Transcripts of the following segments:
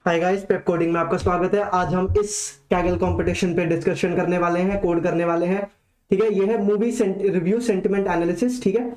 Hi guys, पेप coding में आपका स्वागत है। आज हम इस कैगल कंपटीशन पे डिस्कशन करने वाले हैं, कोड करने वाले हैं। ठीक है, ये है मूवी रिव्यू सेंटिमेंट एनालिसिस। ठीक है,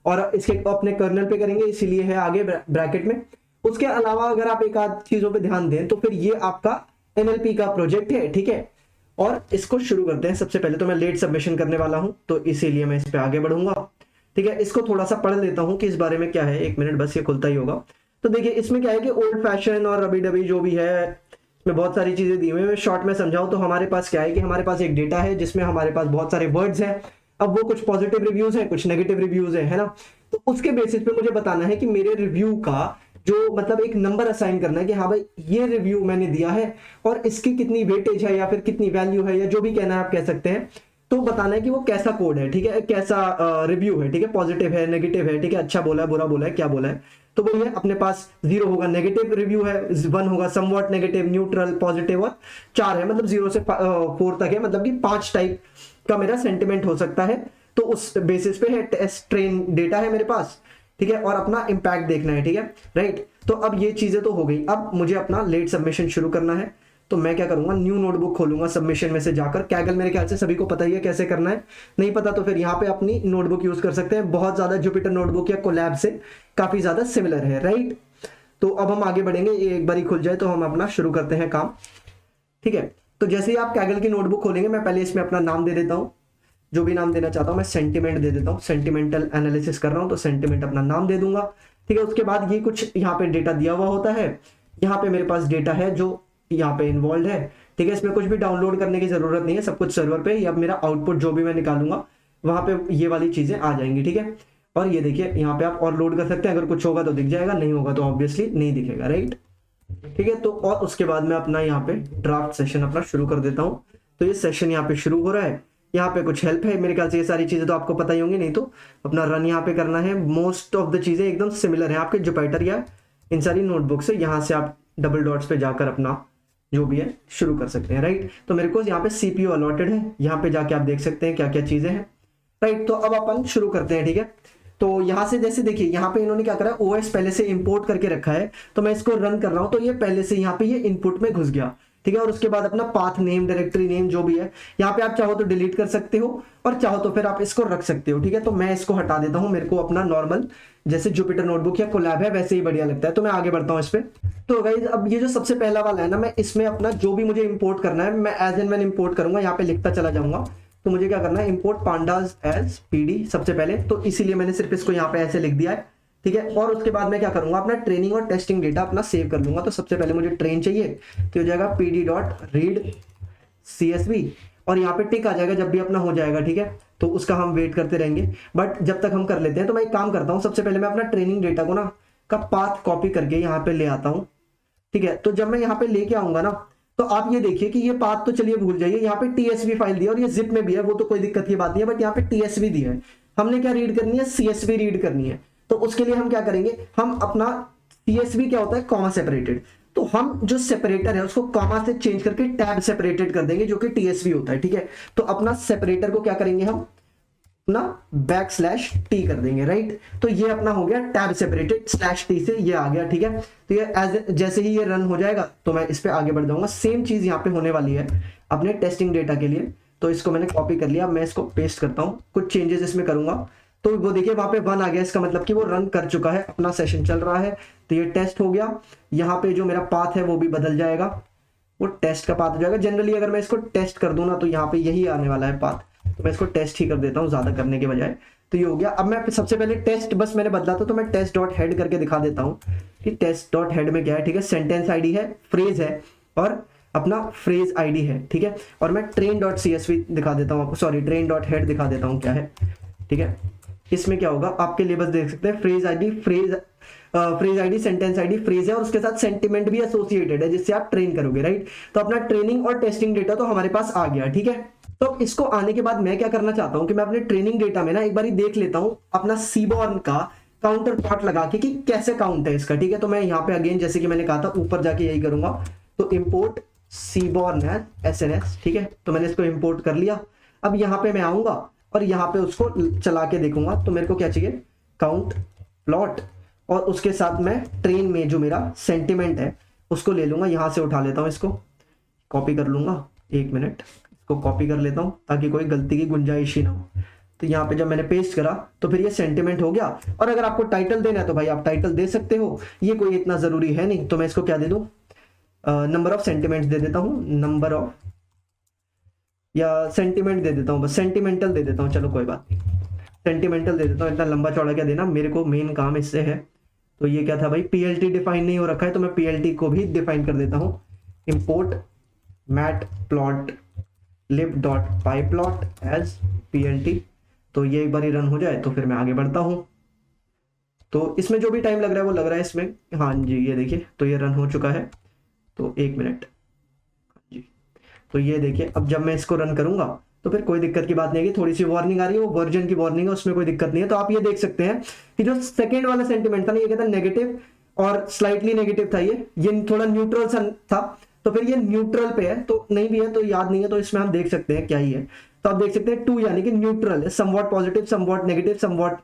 और इसके अपने कर्नल पे करेंगे, इसीलिए है आगे ब्रैकेट में। उसके अलावा अगर आप एक आध चीजों पे ध्यान दें तो फिर ये आपका एनएलपी का प्रोजेक्ट है। ठीक है, और इसको शुरू करते हैं। सबसे पहले तो मैं लेट सबमिशन करने वाला हूं, तो इसीलिए मैं इस पे आगे बढ़ूंगा। ठीक है, इसको थोड़ा सा पढ़ लेता हूं कि इस बारे में क्या है। एक मिनट बस, ये खुलता ही होगा। तो देखिए, इसमें क्या है कि ओल्ड फैशन और रबी डबी जो भी है, इसमें बहुत सारी चीजें दी हुई है। मैं शॉर्ट में समझाऊं तो हमारे पास क्या है कि हमारे पास एक डेटा है जिसमें हमारे पास बहुत सारे वर्ड्स हैं। अब वो कुछ पॉजिटिव रिव्यूज है, कुछ नेगेटिव रिव्यूज है ना। तो उसके बेसिस पे मुझे बताना है कि मेरे रिव्यू का जो मतलब एक नंबर असाइन करना है कि हाँ भाई, ये रिव्यू मैंने दिया है और इसकी कितनी वेटेज है या फिर कितनी वैल्यू है, या जो भी कहना है आप कह सकते हैं। तो बताना है कि वो कैसा कोड है। ठीक है, कैसा रिव्यू है। ठीक है, पॉजिटिव है, नेगेटिव है। ठीक है, अच्छा बोला है, बुरा बोला है, क्या बोला है। तो वो ये अपने पास 0 होगा, नेगेटिव रिव्यू है, 1 होगा समवॉट नेगेटिव, न्यूट्रल, पॉजिटिव, और 4 है, मतलब 0 से 4 तक है, मतलब कि 5 टाइप का मेरा सेंटिमेंट हो सकता है। तो उस बेसिस पे है टेस्ट ट्रेन डेटा है मेरे पास। ठीक है, और अपना इंपैक्ट देखना है। ठीक है, राइट। तो अब ये चीजें तो हो गई। अब मुझे अपना लेट सबमिशन शुरू करना है। तो मैं क्या करूंगा, न्यू नोटबुक खोलूंगा सबमिशन में से जाकर। कैगल मेरे ख्याल से सभी को पता ही है कैसे करना है। नहीं पता तो फिर यहाँ पे अपनी नोटबुक यूज कर सकते हैं। बहुत ज्यादा जुपिटर नोटबुक या कोलैब से काफी ज्यादा सिमिलर है, राइट। तो अब हम आगे बढ़ेंगे, एक बार ही खुल जाए तो हम अपना शुरू करते हैं काम। ठीक है, तो जैसे ही आप कैगल की नोटबुक खोलेंगे, मैं पहले इसमें अपना नाम दे देता हूँ, जो भी नाम देना चाहता हूँ। मैं सेंटिमेंट दे देता हूँ, सेंटिमेंटल एनालिसिस कर रहा हूँ तो सेंटिमेंट अपना नाम दे दूंगा। ठीक है, उसके बाद ये कुछ यहाँ पे डेटा दिया हुआ होता है। यहाँ पे मेरे पास डेटा है जो यहाँ पे इन्वॉल्व है। ठीक है, इसमें कुछ भी डाउनलोड करने की जरूरत नहीं है, सब कुछ सर्वर पे। अब मेरा आउटपुट जो भी मैं निकालूंगा वहां पे ये वाली चीजें आ जाएंगी। ठीक है, और ये देखिए यहाँ पे आप और लोड कर सकते हैं। अगर कुछ होगा तो दिख जाएगा, नहीं होगा तो ऑब्वियसली नहीं दिखेगा, राइट। ठीक है, तो और उसके बाद मैं अपना यहाँ पे ड्राफ्ट सेशन अपना शुरू कर देता हूँ। तो ये सेशन यहाँ पे शुरू हो रहा है। यहाँ पे कुछ हेल्प है, मेरे ख्याल से ये सारी चीजें तो आपको पता ही होंगी, नहीं तो अपना रन यहाँ पे करना है। मोस्ट ऑफ द चीजें एकदम सिमिलर है आपके जुपिटर या इन सारी नोटबुक से। यहाँ से आप डबल डॉट्स पे जाकर अपना जो भी है शुरू कर सकते हैं, राइट। तो मेरे को यहाँ पे सीपीयू अलॉटेड है, यहाँ पे जाके आप देख सकते हैं क्या क्या चीजें हैं, राइट। तो अब अपन शुरू करते हैं। ठीक है, तो यहाँ से जैसे देखिए, यहाँ पे इन्होंने क्या करा है, ओएस पहले से इंपोर्ट करके रखा है। तो मैं इसको रन कर रहा हूँ तो ये पहले से यहाँ पे ये इनपुट में घुस गया। ठीक है, और उसके बाद अपना पाथ नेम, डायरेक्टरी नेम जो भी है, यहाँ पे आप चाहो तो डिलीट कर सकते हो और चाहो तो फिर आप इसको रख सकते हो। ठीक है, तो मैं इसको हटा देता हूँ। मेरे को अपना नॉर्मल जैसे जुपिटर नोटबुक या कोलैब है वैसे ही बढ़िया लगता है, तो मैं आगे बढ़ता हूँ इस पे। तो गाइस, अब ये जो सबसे पहला वाला है ना, मैं इसमें अपना जो भी मुझे इंपोर्ट करना है, मैं एज एंड व्हेन इंपोर्ट करूंगा, यहाँ पे लिखता चला जाऊंगा। तो मुझे क्या करना है, इंपोर्ट पांडाज एज पीडी सबसे पहले, तो इसीलिए मैंने सिर्फ इसको यहाँ पे ऐसे लिख दिया है। ठीक है, और उसके बाद मैं क्या करूंगा, अपना ट्रेनिंग और टेस्टिंग डेटा अपना सेव कर लूंगा। तो सबसे पहले मुझे ट्रेन चाहिए, तो हो जाएगा pd डॉट रीड csv, और यहाँ पे टिक आ जाएगा जब भी अपना हो जाएगा। ठीक है, तो उसका हम वेट करते रहेंगे, बट जब तक हम कर लेते हैं तो मैं एक काम करता हूँ। सबसे पहले मैं अपना ट्रेनिंग डेटा को ना का पाथ कॉपी करके यहाँ पे ले आता हूँ। ठीक है, तो जब मैं यहाँ पे लेके आऊंगा ना, तो आप ये देखिए कि ये पाथ तो चलिए भूल जाइए, यहाँ पे टीएसवी फाइल दिया और ये जिप में भी है, वो तो कोई दिक्कत की बात नहीं है, बट यहाँ पे टीएसवी दिया है। हमने क्या रीड करनी है, सीएसवी रीड करनी है। तो उसके लिए हम क्या करेंगे, हम अपना सीएसवी क्या होता है, कॉमा सेपरेटेड। तो हम जो सेपरेटर है उसको कॉमा से चेंज करके टैब सेपरेटेड कर देंगे, जो कि टीएसवी होता है। ठीक है, तो अपना सेपरेटर को क्या करेंगे, हम अपना /t कर देंगे, राइट। तो ये अपना हो गया टैब सेपरेटेड, /t से ये आ गया। ठीक है, तो ये जैसे ही ये रन हो जाएगा तो मैं इस पे आगे बढ़ जाऊंगा। सेम चीज यहाँ पे होने वाली है अपने टेस्टिंग डेटा के लिए। तो इसको मैंने कॉपी कर लिया, मैं इसको पेस्ट करता हूँ, कुछ चेंजेस इसमें करूंगा। तो वो देखिए वहां पे 1 आ गया, इसका मतलब कि वो रन कर चुका है, अपना सेशन चल रहा है। तो ये टेस्ट हो गया। यहाँ पे जो मेरा पाथ है वो भी बदल जाएगा, वो टेस्ट का पाथ हो जाएगा। जनरली अगर मैं इसको टेस्ट कर दूं ना, तो यहाँ पे यही आने वाला है पाथ, तो मैं इसको टेस्ट ही कर देता हूँ ज्यादा करने के बजाय। तो ये हो गया। अब मैं सबसे पहले टेस्ट बस मैंने बदला था, तो मैं टेस्ट डॉट हेड करके दिखा देता हूँ कि टेस्ट डॉट हेड में क्या है। ठीक है, सेंटेंस आईडी है, फ्रेज है और अपना फ्रेज आईडी है। ठीक है, और मैं ट्रेन डॉट सीएसवी दिखा देता हूँ, सॉरी ट्रेन डॉट हेड दिखा देता हूँ क्या है। ठीक है, इसमें क्या होगा, आपके लिए बस देख सकते हैं, phrase ID, phrase ID, sentence ID, phrase है, और उसके साथ सेंटिमेंट भी एसोसिएटेड है जिससे आप ट्रेन करोगे, राइट। तो अपना ट्रेनिंग और टेस्टिंग डेटा तो हमारे पास आ गया। ठीक है, तो इसको आने के बाद मैं क्या करना चाहता हूं कि मैं अपने ट्रेनिंग डेटा में ना एक बार देख लेता हूं अपना सीबॉर्न का काउंटर पार्ट लगा के कि कैसे काउंट है इसका। ठीक है, तो मैं यहाँ पे अगेन जैसे कि मैंने कहा था ऊपर जाके यही करूंगा, तो इंपोर्ट सीबॉर्न है SNS। ठीक है, तो मैंने इसको इंपोर्ट कर लिया। अब यहाँ पे मैं आऊंगा और यहाँ पे उसको चला के देखूंगा, तो मेरे को क्या चाहिए, काउंट प्लॉट, और उसके साथ मैं ट्रेन में जो मेरा सेंटिमेंट है उसको ले लूंगा, यहाँ से उठा लेता हूँ, इसको कॉपी कर लूंगा, 1 मिनट, इसको कॉपी कर लेता हूँ ताकि कोई गलती की गुंजाइश ही ना हो। तो यहाँ पे जब मैंने पेस्ट करा तो फिर ये सेंटिमेंट हो गया। और अगर आपको टाइटल देना है तो भाई आप टाइटल दे सकते हो, ये कोई इतना जरूरी है नहीं। तो मैं इसको क्या दे दूं, नंबर ऑफ सेंटिमेंट्स दे देता हूँ, नंबर ऑफ, या सेंटिमेंट दे देता हूँ, बस सेंटिमेंटल दे देता हूँ, चलो कोई बात नहीं, सेंटिमेंटल दे देता हूँ। इतना लंबा चौड़ा क्या देना, मेरे को मेन काम इससे है। तो ये क्या था भाई, पीएलटी डिफाइन नहीं हो रखा है, तो मैं पीएलटी को भी डिफाइन कर देता हूँ, इंपोर्ट मैट प्लॉट लिब डॉट पाई प्लॉट एज पीएलटी। तो ये एक बार ही रन हो जाए तो फिर मैं आगे बढ़ता हूँ। तो इसमें जो भी टाइम लग रहा है वो लग रहा है इसमें, हाँ जी ये देखिए, तो ये रन हो चुका है। तो 1 मिनट जी, तो ये देखिए अब जब मैं इसको रन करूंगा तो फिर कोई दिक्कत की बात नहीं है, थोड़ी सी वार्निंग आ रही है, वो वर्जन की वार्निंग है, उसमें कोई दिक्कत नहीं है। तो आप ये देख सकते हैं कि जो सेकेंड वाला सेंटिमेंट था ना, ये कहता नेगेटिव और स्लाइटली नेगेटिव था, ये थोड़ा न्यूट्रल सा था, तो फिर ये न्यूट्रल पे है, तो नहीं भी है तो याद नहीं है, तो इसमें हम देख सकते हैं क्या ही है। तो आप देख सकते हैं 2 यानी कि न्यूट्रल है, somewhat positive, somewhat negative, somewhat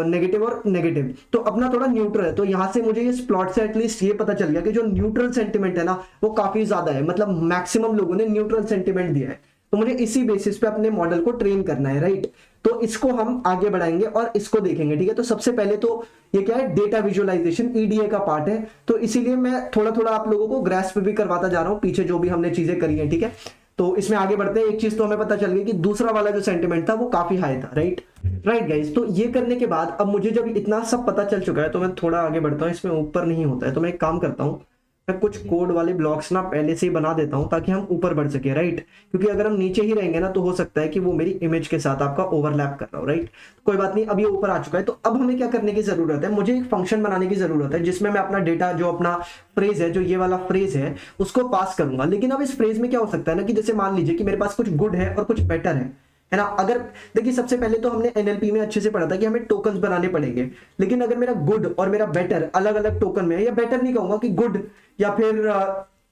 negative और नेगेटिव, तो अपना थोड़ा न्यूट्रल है। तो यहां से मुझे इस प्लॉट से एटलीस्ट ये पता चल गया कि जो न्यूट्रल सेंटिमेंट है ना वो काफी ज्यादा है, मतलब मैक्सिमम लोगों ने न्यूट्रल सेंटिमेंट दिया है। तो मुझे इसी बेसिस पे अपने मॉडल को ट्रेन करना है, राइट। तो इसको हम आगे बढ़ाएंगे और इसको देखेंगे, ठीक है। तो सबसे पहले तो ये क्या है, डेटा विजुअलाइजेशन ईडीए का पार्ट है, तो इसीलिए मैं थोड़ा थोड़ा आप लोगों को ग्रास्प भी करवाता जा रहा हूं पीछे जो भी हमने चीजें करी है, ठीक है। तो इसमें आगे बढ़ते हैं। एक चीज तो हमें पता चल गई कि दूसरा वाला जो सेंटिमेंट था वो काफी हाई था, राइट गाइस। तो ये करने के बाद अब मुझे जब इतना सब पता चल चुका है तो मैं थोड़ा आगे बढ़ता हूँ। इसमें ऊपर नहीं होता है तो मैं एक काम करता हूँ, मैं कुछ कोड वाले ब्लॉक्स ना पहले से ही बना देता हूं ताकि हम ऊपर बढ़ सके, राइट। क्योंकि अगर हम नीचे ही रहेंगे ना तो हो सकता है कि वो मेरी इमेज के साथ आपका ओवरलैप कर रहा हो, राइट। कोई बात नहीं, अब ये ऊपर आ चुका है। तो अब हमें क्या करने की जरूरत है, मुझे एक फंक्शन बनाने की जरूरत है जिसमें मैं अपना डेटा, जो अपना फ्रेज है, जो ये वाला फ्रेज है, उसको पास करूंगा। लेकिन अब इस फ्रेज में क्या हो सकता है ना कि जैसे मान लीजिए कि मेरे पास कुछ गुड है और कुछ बेटर है ना। अगर देखिए सबसे पहले तो हमने एनएलपी में अच्छे से पढ़ा था कि हमें टोकन्स बनाने पड़ेंगे, लेकिन अगर मेरा गुड और मेरा बेटर अलग अलग टोकन में है, या बेटर नहीं कहूंगा कि गुड या फिर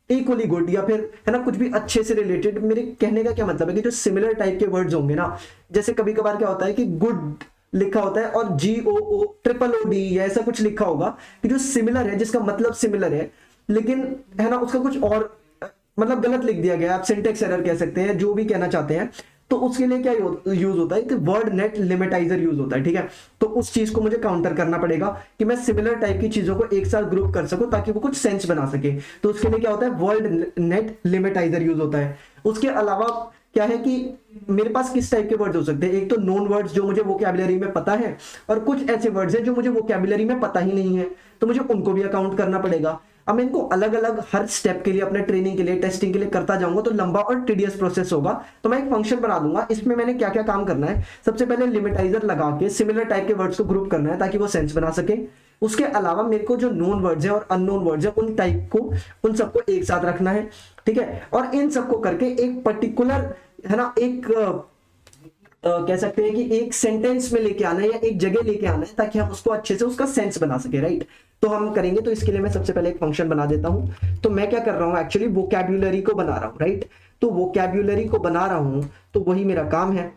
इक्वली गुड या फिर है ना कुछ भी अच्छे से रिलेटेड, मेरे कहने का क्या मतलब है कि जो सिमिलर टाइप के वर्ड्स होंगे ना, जैसे कभी कभार क्या होता है कि गुड लिखा होता है और GOODD या ऐसा कुछ लिखा होगा कि जो सिमिलर है, जिसका मतलब सिमिलर है, लेकिन है ना उसका कुछ और मतलब गलत लिख दिया गया, आप सिंटेक्स एरर कह सकते हैं, जो भी कहना चाहते हैं। तो उसके लिए क्या यूज होता है कि वर्ड नेट लिमिटाइजर यूज होता है, ठीक है। तो उस चीज को मुझे काउंटर करना पड़ेगा कि मैं सिमिलर टाइप की चीजों को एक साथ ग्रुप कर सकूं ताकि वो कुछ सेंस बना सके। तो उसके लिए क्या होता है, वर्ड नेट लिमिटाइजर यूज होता है। उसके अलावा क्या है कि मेरे पास किस टाइप के वर्ड्स हो सकते हैं, एक तो नोन वर्ड्स जो मुझे वोकैबुलरी में पता है, और कुछ ऐसे वर्ड्स हैं जो मुझे वोकैबुलरी में पता ही नहीं है, तो मुझे उनको भी अकाउंट करना पड़ेगा। अब मैं इनको अलग अलग हर स्टेप के लिए, अपने ट्रेनिंग के लिए, टेस्टिंग के लिए करता जाऊंगा तो लंबा और टीडियस प्रोसेस होगा। तो मैं एक फंक्शन बना दूंगा, इसमें मैंने क्या क्या काम करना है, सबसे पहले लिमिटाइजर लगा के सिमिलर टाइप के वर्ड्स को ग्रुप करना है ताकि वो सेंस बना सके। उसके अलावा मेरे को जो नोन वर्ड्स है और अननोन वर्ड्स है उन टाइप को, उन सबको एक साथ रखना है, ठीक है। और इन सबको करके एक पर्टिकुलर है ना एक कह सकते हैं कि एक सेंटेंस में लेके आना है या एक जगह लेके आना है ताकि हम उसको अच्छे से उसका सेंस बना सके, राइट। तो हम करेंगे, तो इसके लिए मैं सबसे पहले एक फंक्शन बना देता हूं। तो मैं क्या कर रहा हूं, एक्चुअली वोकैबुलरी को बना रहा हूं, राइट। तो वोकैबुलरी को बना रहा हूं तो वही मेरा काम है।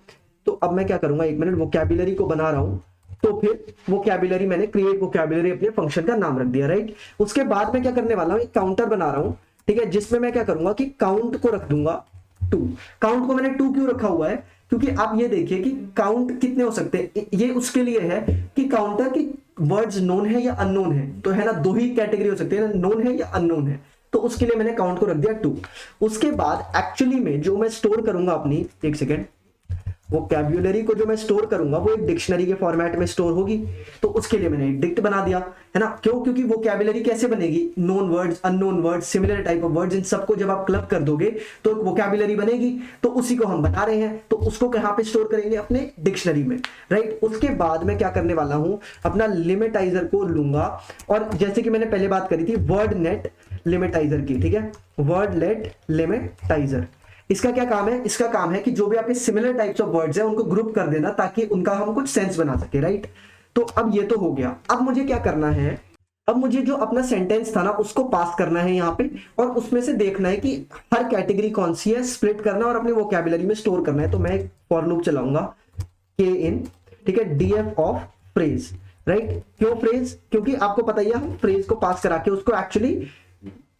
तो अब मैं क्या करूंगा, 1 मिनट, वोकैबुलरी को बना रहा हूं तो फिर वोकैबुलरी, मैंने क्रिएट वोकैबुलरी अपने फंक्शन का नाम रख दिया, राइट। उसके बाद मैं क्या करने वाला हूं, एक काउंटर बना रहा हूं, ठीक है, जिसमें मैं क्या करूंगा कि काउंट को रख दूंगा 2। काउंट को मैंने 2 क्यों रखा हुआ है, क्योंकि आप ये देखिए कि काउंट कितने हो सकते हैं, ये उसके लिए है कि काउंटर की वर्ड्स नोन है या अननोन है, तो है ना 2 ही कैटेगरी हो सकती है ना, नोन है या अननोन है। तो उसके लिए मैंने काउंट को रख दिया 2। उसके बाद एक्चुअली में जो मैं स्टोर करूंगा अपनी, एक सेकेंड, वोकैबुलरी को जो मैं स्टोर करूंगा वो एक डिक्शनरी के फॉर्मेट में स्टोर होगी। तो उसके लिए मैंने एक डिक्ट बना दिया, है ना। क्यों, क्योंकि वोकैबुलरी कैसे बनेगी, known words, unknown words, similar type of words, इन सबको जब आप क्लब कर दोगे तो एक वोकैबुलरी बनेगी। तो उसी को हम बता रहे हैं, तो उसको कहां पे स्टोर करेंगे, अपने डिक्शनरी में, राइट। उसके बाद मैं क्या करने वाला हूं, अपना लिमिटाइजर को लूंगा, और जैसे कि मैंने पहले बात करी थी वर्ड नेट लिमिटाइजर की, ठीक है, वर्ड नेट लिमिटाइजर। इसका क्या काम है, इसका काम है कि जो भी आपके सिमिलर टाइप्स ऑफ वर्ड्स हैं उनको ग्रुप कर देना ताकि उनका हम कुछ सेंस बना सके, राइट। तो अब ये तो हो गया। अब मुझे क्या करना है, अब मुझे जो अपना सेंटेंस था ना उसको पास करना है यहाँ पे, और उसमें से देखना है कि हर कैटेगरी कौन सी है, स्प्लिट करना और अपने वोकैबुलरी में स्टोर करना है। तो मैं एक फॉर लूप चलाऊंगा के इन, ठीक है, df ऑफ फ्रेज, राइट। क्यों फ्रेज, क्योंकि आपको पता ही है हम फ्रेज को पास करा के उसको एक्चुअली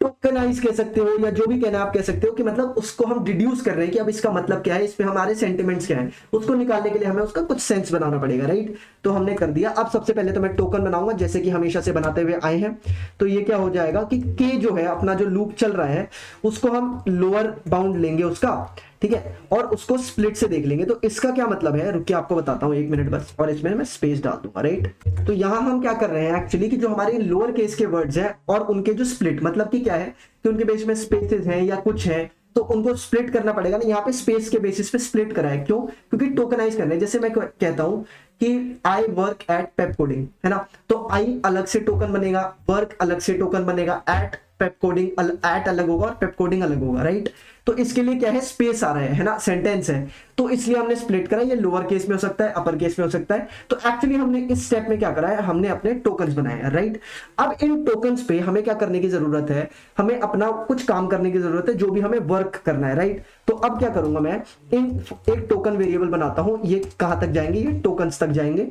टोकनाइज कह सकते हो या जो भी कहना आप कह सकते हो कि मतलब उसको हम डिड्यूस कर रहे हैं कि अब इसका मतलब क्या है, इसमें हमारे सेंटिमेंट्स क्या है, उसको निकालने के लिए हमें उसका कुछ सेंस बनाना पड़ेगा, राइट। तो हमने कर दिया। अब सबसे पहले तो मैं टोकन बनाऊंगा जैसे कि हमेशा से बनाते हुए आए हैं। तो ये क्या हो जाएगा कि के जो है अपना जो लूप चल रहा है उसको हम लोअर बाउंड लेंगे उसका, ठीक है, और उसको स्प्लिट से देख लेंगे। तो इसका क्या मतलब है, रुकिए आपको बताता हूं 1 मिनट बस, और इसमें मैं स्पेस डाल दूंगा, राइट। तो यहां हम क्या कर रहे हैं एक्चुअली कि जो हमारे लोअर केस के वर्ड्स हैं और उनके जो स्प्लिट, मतलब कि क्या है कि उनके बीच में स्पेसेस हैं या कुछ है, तो उनको स्प्लिट करना पड़ेगा ना। यहाँ पे स्पेस के बेसिस पे स्प्लिट करा है, क्यों, क्योंकि टोकनाइज करना है। जैसे मैं कहता हूं कि I work at Pep coding, है ना, तो आई अलग से टोकन बनेगा, वर्क अलग से टोकन बनेगा, एट पेप कोडिंग एट अलग होगा और पेप कोडिंग अलग होगा, राइट। तो इसके लिए क्या है, स्पेस आ रहा है ना, सेंटेंस है, तो इसलिए हमने स्प्लिट करा। ये लोअर केस में हो सकता है, अपर केस में हो सकता है। तो एक्चुअली हमने इस स्टेप में क्या करा है, हमने अपने टोकन्स बनाए हैं, राइट। अब इन टोकन्स पे हमें क्या करने की जरूरत है, हमें अपना कुछ काम करने की जरूरत है, जो भी हमें वर्क करना है, राइट। तो अब क्या करूंगा मैं, इन एक टोकन वेरिएबल बनाता हूं। ये कहां तक जाएंगे, ये टोकन्स तक जाएंगे।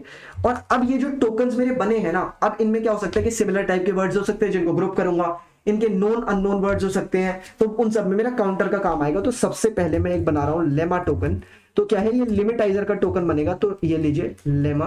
और अब ये जो टोकन्स मेरे बने हैं ना, अब इनमें क्या हो सकता है कि सिमिलर टाइप के वर्ड्स हो सकते हैं जिनको ग्रुप करूंगा, इनके नोन अननोन वर्ड्स हो सकते हैं, तो उन सब में मेरा काउंटर का काम आएगा। तो सबसे पहले मैं एक बना रहा हूं लेमा टोकन। तो क्या है, ये लिमिटाइजर का टोकन बनेगा। तो ये लीजिए लेमा,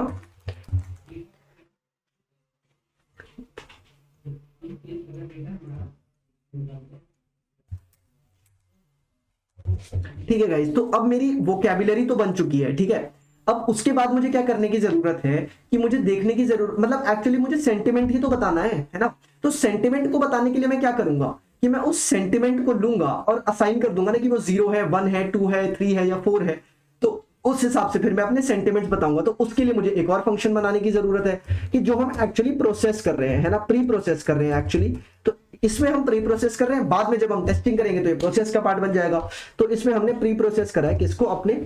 ठीक है गाइस। तो अब मेरी वोकैबुलरी तो बन चुकी है, ठीक है। अब उसके बाद मुझे क्या करने की जरूरत है कि मुझे देखने की जरूरत, मतलब एक्चुअली मुझे सेंटिमेंट ही तो बताना है ना। तो सेंटिमेंट को बताने के लिए मैं क्या करूंगा कि मैं उस सेंटिमेंट को लूंगा और असाइन कर दूंगा ना कि वो 0 है, 1 है, 2 है, 3 है या 4 है। तो उस हिसाब से फिर मैं अपने सेंटिमेंट्स बताऊंगा। तो उसके लिए मुझे एक और फंक्शन बनाने की जरूरत है कि जो हम एक्चुअली प्रोसेस कर रहे हैं, है ना, प्री प्रोसेस कर रहे हैं एक्चुअली। तो इसमें हम प्री प्रोसेस कर रहे हैं, बाद में जब हम टेस्टिंग करेंगे तो ये प्रोसेस का पार्ट बन जाएगा। तो इसमें हमने प्री प्रोसेस करा है किसको, अपने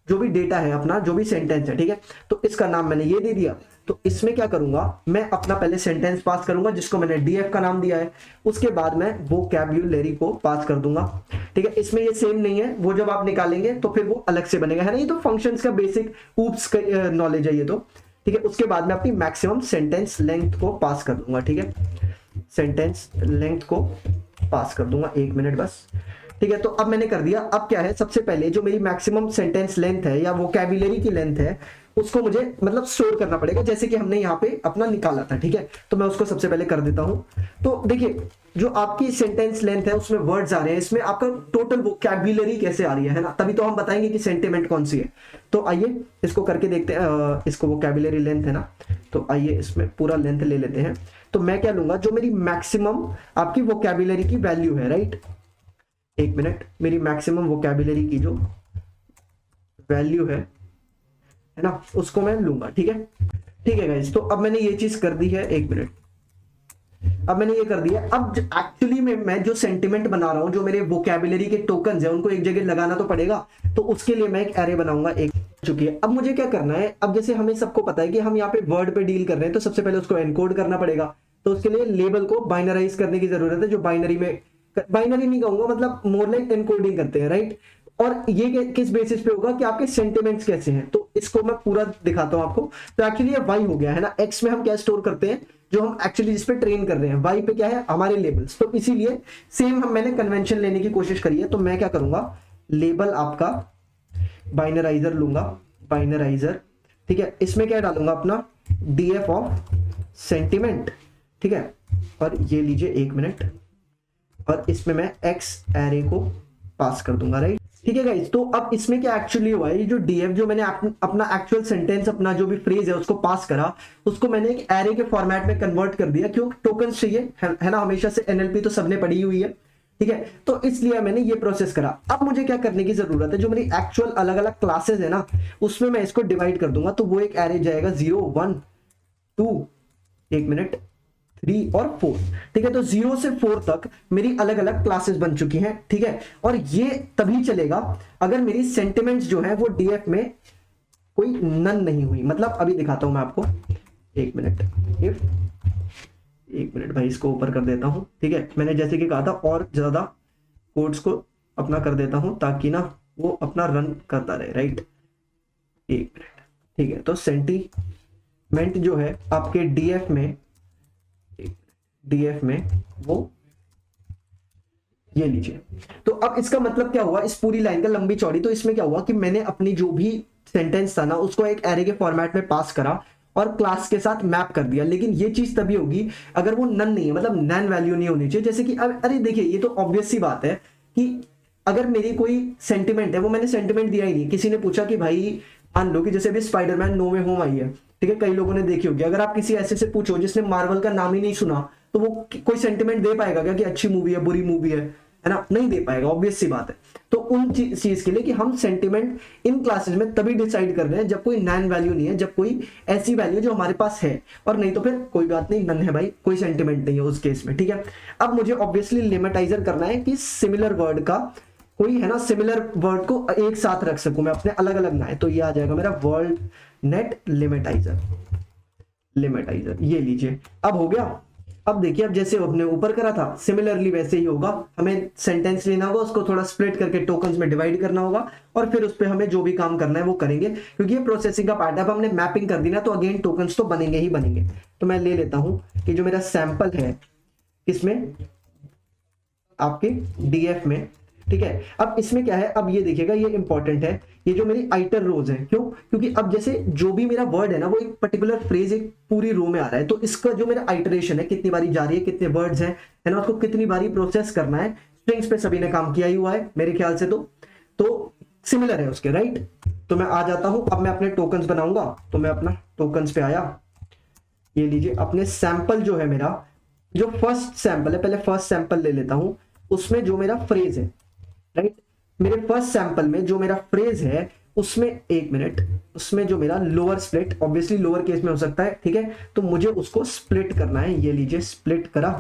जो भी डेटा है, अपना जो भी सेंटेंस है, ठीक है। तो इसका नाम मैंने ये दे दिया। तो इसमें क्या करूंगा, मैं अपना पहले सेंटेंस पास करूंगा जिसको मैंने डीएफ का नाम दिया है। उसके बाद मैं वोकैबुलरी को पास कर दूंगा, ठीक है। इसमें ये सेम नहीं है, वो जब आप निकालेंगे तो फिर वो अलग से बनेगा, है ना। ये तो फंक्शंस का बेसिक ऊप्स का नॉलेज है ये तो, ठीक है। उसके बाद मैं अपनी मैक्सिमम सेंटेंस लेंथ को पास कर दूंगा, ठीक है। सेंटेंस लेंथ को पास कर दूंगा, 1 मिनट बस, ठीक है। तो अब मैंने कर दिया। अब क्या है, सबसे पहले जो मेरी मैक्सिमम सेंटेंस लेंथ है या वोकैबुलरी की लेंथ है, उसको मुझे मतलब स्टोर करना पड़ेगा, जैसे कि हमने यहाँ पे अपना निकाला था, ठीक है। तो मैं उसको सबसे पहले कर देता हूं। तो देखिए, जो आपकी सेंटेंस लेंथ है उसमें वर्ड्स आ रहे हैं, इसमें आपका टोटल वोकैबुलरी कैसे आ रही है ना, तभी तो हम बताएंगे कि सेंटिमेंट कौन सी है। तो आइए इसको करके देखते हैं। इसको वोकैबुलरी लेंथ है ना, तो आइए इसमें पूरा लेंथ ले लेते हैं। तो मैं क्या लूंगा, जो मेरी मैक्सिमम आपकी वोकैबुलरी की वैल्यू है, राइट। 1 मिनट, मेरी मैक्सिमम वोकैबुलरी की जो वैल्यू है ना, उसको मैं लूंगा, ठीक है। ठीक है गाइस, तो अब मैंने ये चीज कर दी है। 1 मिनट, अब मैंने ये कर दिया। अब एक्चुअली में मैं जो सेंटिमेंट बना रहा हूं, जो मेरे वोकैबुलरी के टोकन्स है, उनको एक जगह लगाना तो पड़ेगा। तो उसके लिए मैं एक एरे बनाऊंगा, एक चुकी है। अब मुझे क्या करना है, अब जैसे हमें सबको पता है कि हम यहाँ पे वर्ड पे डील कर रहे हैं, तो सबसे पहले उसको एनकोड करना पड़ेगा। तो उसके लिए लेबल को बाइनराइज करने की जरूरत है, जो बाइनरी में, बाइनरी नहीं कहूंगा, मतलब मोर लाइक एनकोडिंग करते हैं, राइट। और ये किस बेसिस पे होगा कि आपके सेंटिमेंट्स कैसे हैं, तो इसको मैं पूरा दिखाता हूं आपको। तो एक्चुअली ये वाई हो गया है ना, एक्स में हम क्या स्टोर करते हैं, जो हम एक्चुअली जिस पे ट्रेन कर रहे हैं, वाई पे क्या है, हमारे लेबल्स। तो इसीलिए सेम मैंने कन्वेंशन लेने की कोशिश करी है। तो मैं क्या करूंगा, लेबल आपका बाइनराइजर लूंगा, बाइनराइजर, ठीक है। इसमें क्या डालूंगा, अपना डीएफ ऑफ सेंटिमेंट, ठीक है। और ये लीजिए 1 मिनट, और इसमें मैं एक्स एरे को पास कर दूंगा, राइट। ठीक है गाइस, तो अब इसमें क्या एक्चुअली हुआ है, ये जो डीएफ, जो मैंने अपना एक्चुअल सेंटेंस, अपना जो भी फ्रेज है उसको पास करा, उसको मैंने एक एरे के फॉर्मेट में कन्वर्ट कर दिया, क्योंकि टोकन्स चाहिए, है ना। हमेशा से एनएलपी तो सबने पढ़ी हुई है, ठीक है। तो इसलिए मैंने ये प्रोसेस करा। अब मुझे क्या करने की जरूरत है, जो मेरी एक्चुअल अलग अलग क्लासेस है ना, उसमें मैं इसको डिवाइड कर दूंगा। तो वो एक एरे जाएगा 0 1 2, 1 मिनट, 3 और 4, ठीक है। तो 0 से 4 तक मेरी अलग अलग क्लासेस बन चुकी हैं, ठीक है। और ये तभी चलेगा अगर मेरी सेंटिमेंट्स जो है वो डीएफ में कोई नन नहीं हुई। मतलब अभी दिखाता हूं मैं आपको, 1 मिनट, इफ 1 मिनट भाई, इसको ऊपर कर देता हूं, ठीक है। मैंने जैसे कि कहा था, और ज्यादा कोड्स को अपना कर देता हूं ताकि ना वो अपना रन करता रहे, राइट। 1 मिनट, ठीक है। तो सेंटीमेंट जो है आपके डीएफ में वो ये लीजिए। तो अब इसका मतलब क्या हुआ इस पूरी लाइन का, लंबी चौड़ी, तो इसमें क्या हुआ कि मैंने अपनी जो भी सेंटेंस था ना उसको एक एरे के फॉर्मेट में पास करा और क्लास के साथ मैप कर दिया। लेकिन ये चीज तभी होगी अगर वो नन नहीं है, मतलब नन वैल्यू नहीं होनी चाहिए। जैसे कि अब अरे देखिए ये तो ऑब्वियस सी बात है कि अगर मेरी कोई सेंटिमेंट है, वो मैंने सेंटिमेंट दिया ही नहीं, किसी ने पूछा कि भाई मान लो कि जैसे अभी स्पाइडरमैन नो वे होम आई है, ठीक है, कई लोगों ने देखी होगी, अगर आप किसी ऐसे से पूछो जिसने मार्वल का नाम ही नहीं सुना, तो वो कोई सेंटिमेंट दे पाएगा क्या कि अच्छी मूवी है बुरी मूवी है ना, नहीं दे पाएगा, ऑब्वियस सी बात है। तो उन चीज के लिए कि हम सेंटिमेंट इन क्लासेस में तभी डिसाइड कर रहे हैं जब कोई नॉन वैल्यू नहीं है, जब कोई ऐसी वैल्यू जो हमारे पास है, और नहीं तो फिर कोई बात नहीं, नन है भाई, कोई सेंटिमेंट नहीं है उस केस में, ठीक है। अब मुझे ऑब्वियसली लिमिटाइजर करना है कि सिमिलर वर्ड का कोई है ना, सिमिलर वर्ड को एक साथ रख सकूं मैं, अपने अलग अलग ना है। तो ये आ जाएगा मेरा वर्ल्ड नेट लिमिटाइजर, लिमिटाइजर, ये लीजिए। अब हो गया। अब देखिए, अब जैसे अपने ऊपर करा था सिमिलरली वैसे ही होगा, हमें सेंटेंस लेना होगा, उसको थोड़ा स्प्लिट करके टोकन्स में डिवाइड करना होगा, और फिर उस पर हमें जो भी काम करना है वो करेंगे, क्योंकि ये प्रोसेसिंग का पार्ट है। अब हमने मैपिंग कर दी ना, तो अगेन टोकन्स तो बनेंगे ही बनेंगे। तो मैं ले लेता हूं कि जो मेरा सैंपल है इसमें आपके डीएफ में, ठीक है। अब इसमें क्या है, अब ये देखिएगा, ये इंपॉर्टेंट है, ये जो मेरी आइटर रोज है, क्यों, क्योंकि अब जैसे जो भी मेरा वर्ड है ना वो एक पर्टिकुलर फ्रेज एक पूरी रो में आ रहा है, तो इसका जो मेरा आइटरेशन है, कितनी बारी जा रही है, कितने वर्ड्स हैं, है ना, उसको कितनी बारी प्रोसेस करना है। स्ट्रिंग्स पे सभी ने काम किया ही हुआ है मेरे ख्याल से, तो सिमिलर है उसके, राइट। तो मैं आ जाता हूं, अब मैं अपने टोकन्स बनाऊंगा, तो मैं अपना टोकन्स पे आया, ये लीजिए अपने सैंपल जो है मेरा, जो फर्स्ट सैंपल है, पहले फर्स्ट सैंपल ले लेता हूं, उसमें जो मेरा फ्रेज है, राइट, मेरे फर्स्ट सैंपल में जो मेरा फ्रेज है उसमें, एक मिनट, उसमें जो मेरा lower split, obviously lower case में हो सकता है, ठीक है, तो मुझे उसको स्प्लिट करना है, ये लीजिए स्प्लिट करा,